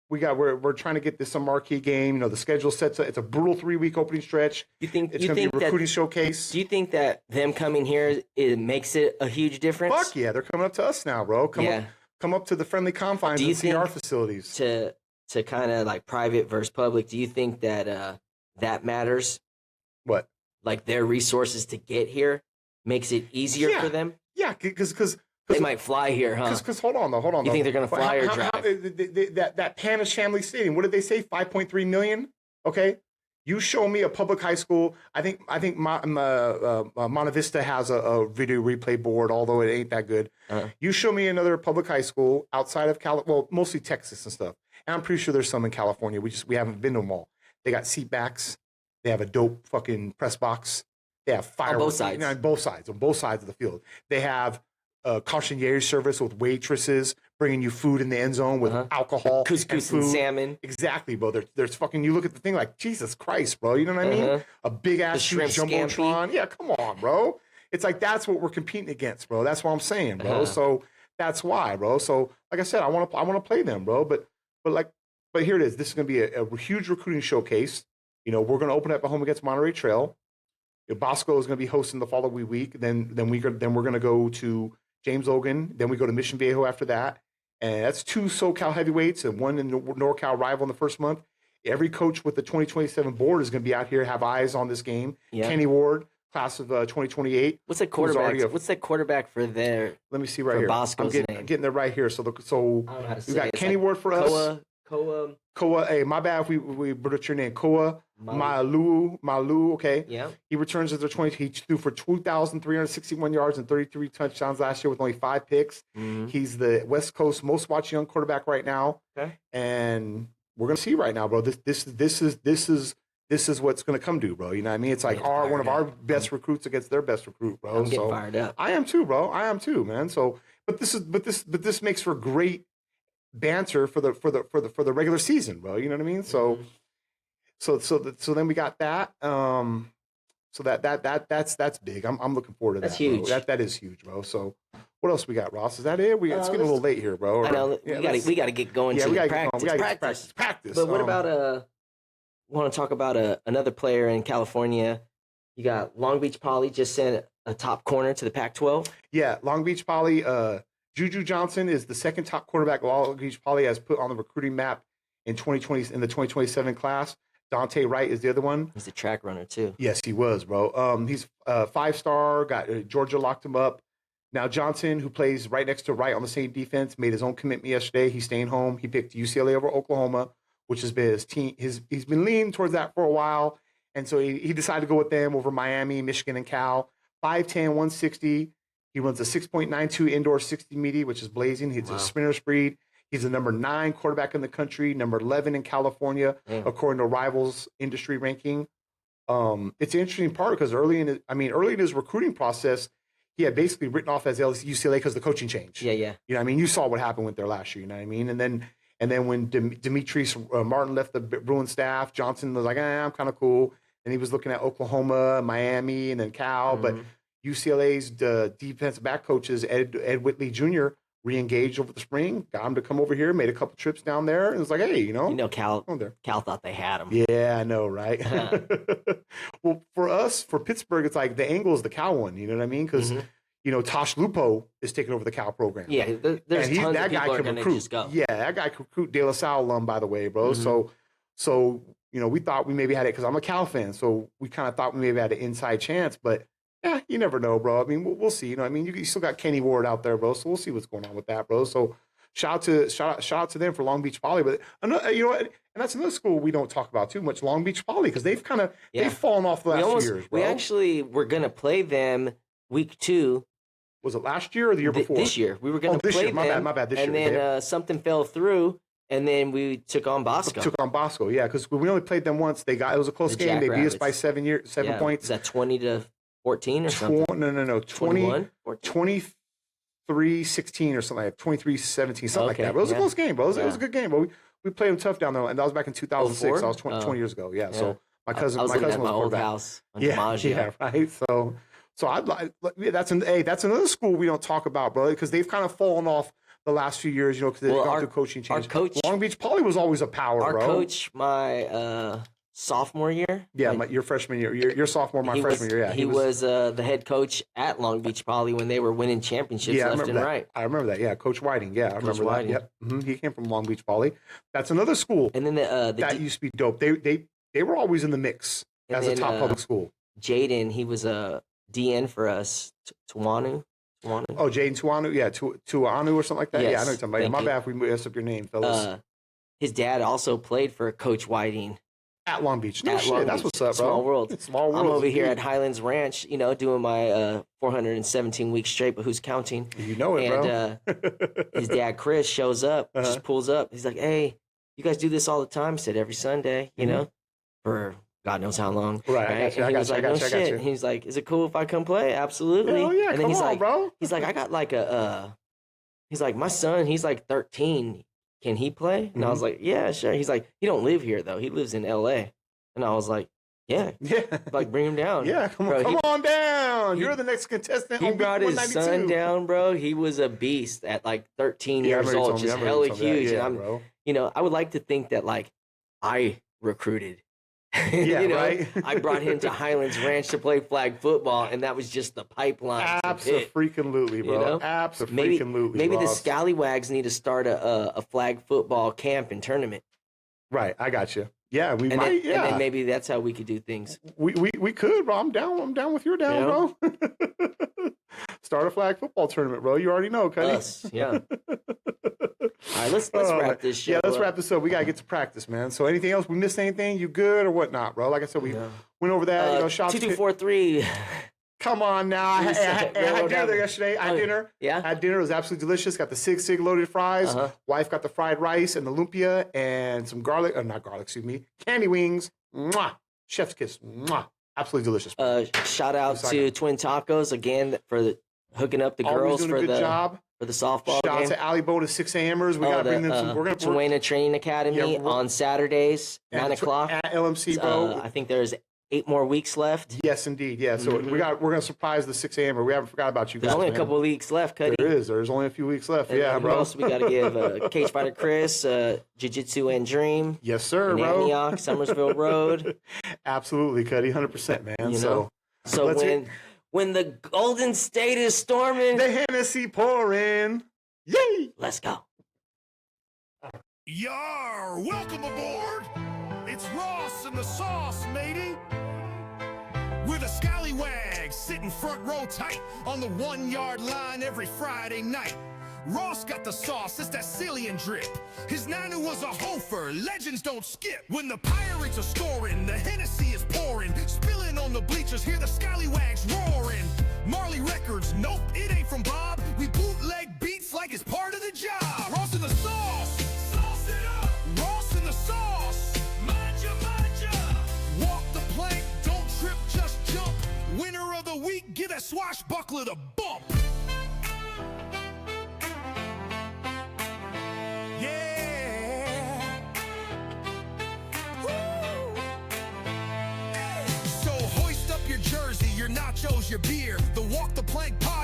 we're trying to get this some marquee game. You know, the schedule sets. It's a brutal 3-week opening stretch. You think It's gonna be a recruiting showcase. Do you think that them coming here it makes it a huge difference? Fuck yeah, they're coming up to us now, bro. Come up to the friendly confines Do you and see our think facilities. To kind of like private versus public, do you think that that matters? What? Like their resources to get here makes it easier Yeah. for them? Yeah, because They might fly here, huh? Because hold on. You think they're gonna fly or drive? that Panis Shanley Stadium, what did they say? 5.3 million. Okay, You show me a public high school. I think Monte Vista has a video replay board, although it ain't that good. You show me another public high school outside of mostly Texas and stuff. And I'm pretty sure there's some in California. We haven't been to them all. They got seat backs. They have a dope fucking press box. They have fireworks. On both sides. On both sides of the field. They have concierge service with waitresses bringing you food in the end zone with alcohol, couscous and salmon. Exactly, bro. There's fucking. You look at the thing like Jesus Christ, bro. You know what I mean? A big ass jumbotron. Scampi. Yeah, come on, bro. It's like that's what we're competing against, bro. That's what I'm saying, bro. So that's why, bro. So like I said, I want to play them, bro. But here it is. This is going to be a huge recruiting showcase. You know, we're going to open up at home against Monterey Trail. Bosco is going to be hosting the following week. Then we're going to go to James Logan. Then we go to Mission Viejo after that. And that's 2 SoCal heavyweights and 1 in NorCal rival in the first month. Every coach with the 2027 board is going to be out here, have eyes on this game. Yeah. Kenny Ward, class of 2028. What's that quarterback? What's that quarterback for their? Let me see right here. Bosco's name. I'm getting it right here. So we got Kenny Ward for us. Koa, hey, my bad if we butchered your name. Koa Malu, okay. Yeah. He returns as their 20. He threw for 2,361 yards and 33 touchdowns last year with only 5 picks. Mm-hmm. He's the West Coast most watched young quarterback right now. Okay. And we're gonna see right now, bro. This is what's gonna come to, bro. You know what I mean? It's like one of our best recruits against their best recruit, bro. I'm getting fired up. I am too, bro. I am too, man. So, but this makes for great banter for the regular season, bro. You know what I mean? So then we got that. So that's big. I'm looking forward to that. That's huge. Bro. That is huge, bro. So what else we got, Ross? Is that it? It's getting a little late here, bro. I know. We got to get going. Yeah, to we got to practice. We got to practice. But what about want to talk about another player in California? You got Long Beach Poly just sent a top corner to the Pac-12. Yeah, Long Beach Poly. Juju Johnson is the second top quarterback Long Beach Poly has put on the recruiting map in 2020 in the 2027 class. Dante Wright is the other one. He's a track runner too. Yes, he was, bro. He's 5-star. Got Georgia locked him up. Now Johnson, who plays right next to Wright on the same defense, made his own commitment yesterday. He's staying home. He picked UCLA over Oklahoma, which has been his team. He's been leaning towards that for a while, and so he decided to go with them over Miami, Michigan, and Cal. 5'10", 160. He runs a 6.92 indoor 60 meaty, which is blazing. He's a sprinter speed. He's the number 9 quarterback in the country, number 11 in California, according to Rivals industry ranking. It's an interesting part because early in his recruiting process, he had basically written off as UCLA because the coaching changed. Yeah. You know what I mean? You saw what happened with there last year, you know what I mean? And then when Demetrius Martin left the Bruin staff, Johnson was like, I'm kind of cool. And he was looking at Oklahoma, Miami, and then Cal. But UCLA's defensive back coaches, Ed Whitley Jr., re-engaged over the spring, got him to come over here, made a couple trips down there, and it was like, hey, Cal thought they had him. Yeah, I know, right? Well, for Pittsburgh, it's like the angle is the Cal one, you know what I mean? Because Tosh Lupo is taking over the Cal program. Yeah, there's tons of people are going to just go. Yeah, that guy can recruit. De La Salle alum, by the way, bro. So we thought we maybe had it because I'm a Cal fan, so we kind of thought we maybe had an inside chance, but. Yeah, you never know, bro. I mean, we'll see. You know, I mean, you still got Kenny Ward out there, bro. So we'll see what's going on with that, bro. So shout out to them for Long Beach Poly. But and that's another school we don't talk about too much, Long Beach Poly, because they've they've fallen off the last few years, bro. We actually were gonna play them week 2. Was it last year or the year before? This year we were gonna play them. My bad. This year, and then something fell through. And then we took on Bosco. Yeah, because we only played them once. It was a close game. They beat us by 7 points. Is that 20-14 or something? No. 23-16 or something like that. 23-17, something like that. But it was a close game, bro. It was a good game, bro. We played them tough down there, and that was back in 2006. I was 20 years ago. Yeah, so my cousin was my old house. Yeah, right. So I'd like that's another school we don't talk about, bro, because they've kind of fallen off the last few years, because they've gone through coaching change. Our coach, Long Beach Poly was always a power, bro. Our coach, my sophomore year. Yeah, your freshman year. Your sophomore, freshman year. Yeah, he was the head coach at Long Beach Poly when they were winning championships left and right. I remember that. Yeah, Coach Whiting. Yeah, I remember that. Yep. He came from Long Beach Poly. That's another school. And then that used to be dope. They were always in the mix as a top public school. Jaden, he was a DN for us. Tuanu. Oh, Jaden Tuanu. Yeah, Tuanu or something like that. Yes, yeah, I know what you're talking about. My bad if we messed up your name, fellas. His dad also played for Coach Whiting. At Long Beach. No At shit. Long That's Beach. what's up, bro. Small world. Small world. I'm over here at Highlands Ranch, you know, doing my 417 weeks straight, but who's counting? You know it, and, bro. His dad, Chris, shows up, just pulls up. He's like, hey, you guys do this all the time? He said, every Sunday, you know, for God knows how long. Right. I got you. I got you. He's like, is it cool if I come play? Absolutely. Hell yeah, and then come on, bro. He's like, I got like he's like, my son, he's like 13. Can he play? And I was like, yeah, sure. He's like, he don't live here though. He lives in LA. And I was like, yeah, like bring him down. Yeah, come on down. You're the next contestant. He brought his son down, bro. He was a beast at like 13 years old, just hella huge. Yeah, and bro. you know, I would like to think that like I recruited. Yeah, you know, right. I brought him to Highlands Ranch to play flag football, and that was just the pipeline. Absolutely, bro. You know? Absolutely. Maybe the Scallywags need to start a flag football camp and tournament. Right, I got you. Yeah, we might. And yeah, then maybe that's how we could do things. We could, bro. I'm down with your down, bro. Start a flag football tournament, bro. You already know, Cuddy. Us, yeah. All right, let's wrap this shit. Yeah, let's wrap this up. We gotta get to practice, man. So, anything else? We missed anything? You good or whatnot, bro? Like I said, we went over that. You know, shop 2243. Come on now. I had dinner there yesterday. I had dinner. Yeah. I had dinner. It was absolutely delicious. Got the sig loaded fries. Wife got the fried rice and the lumpia and some garlic. Not garlic, excuse me. Candy wings. Mwah. Chef's kiss. Mwah. Absolutely delicious. Shout out to Twin Tacos again for hooking up the girls for the job. For the softball Shout game. out to Alley Bow to 6 a.m.ers. We got to bring them some. We're going to Tuena Training Academy on Saturdays, 9 o'clock. At LMC, bro. I think there's 8 more weeks left. Yes, indeed. Yeah. So we're going to surprise the 6 a.m.er. We haven't forgot about you guys. There's only a couple of weeks left, Cuddy. There's only a few weeks left. And yeah, bro. Also, we got to give Cage Fighter Chris, Jiu-Jitsu and Dream. Yes, sir, in bro. Antioch, Summersville Road. Absolutely, Cuddy. 100%, man. You know? So when the Golden State is storming, the Hennessy pouring. Yay! Let's go. Yar! Welcome aboard! It's Ross and the sauce, matey! We're the Scallywags, sitting front row tight on the 1-yard line every Friday night. Ross got the sauce, it's that Cillian drip. His nana was a hofer, legends don't skip. When the Pirates are scoring, the Hennessy is pouring. Spilling on the bleachers, hear the Scallywags roaring. Marley Records, nope, it ain't from Bob. We bootleg beats like it's part of the job. Ross in the sauce, sauce it up. Ross in the sauce, mind ya. Walk the plank, don't trip, just jump. Winner of the week, give that swashbuckler the bump. Yeah. Woo. So hoist up your jersey, your nachos, your beer. The Walk the Plank podcast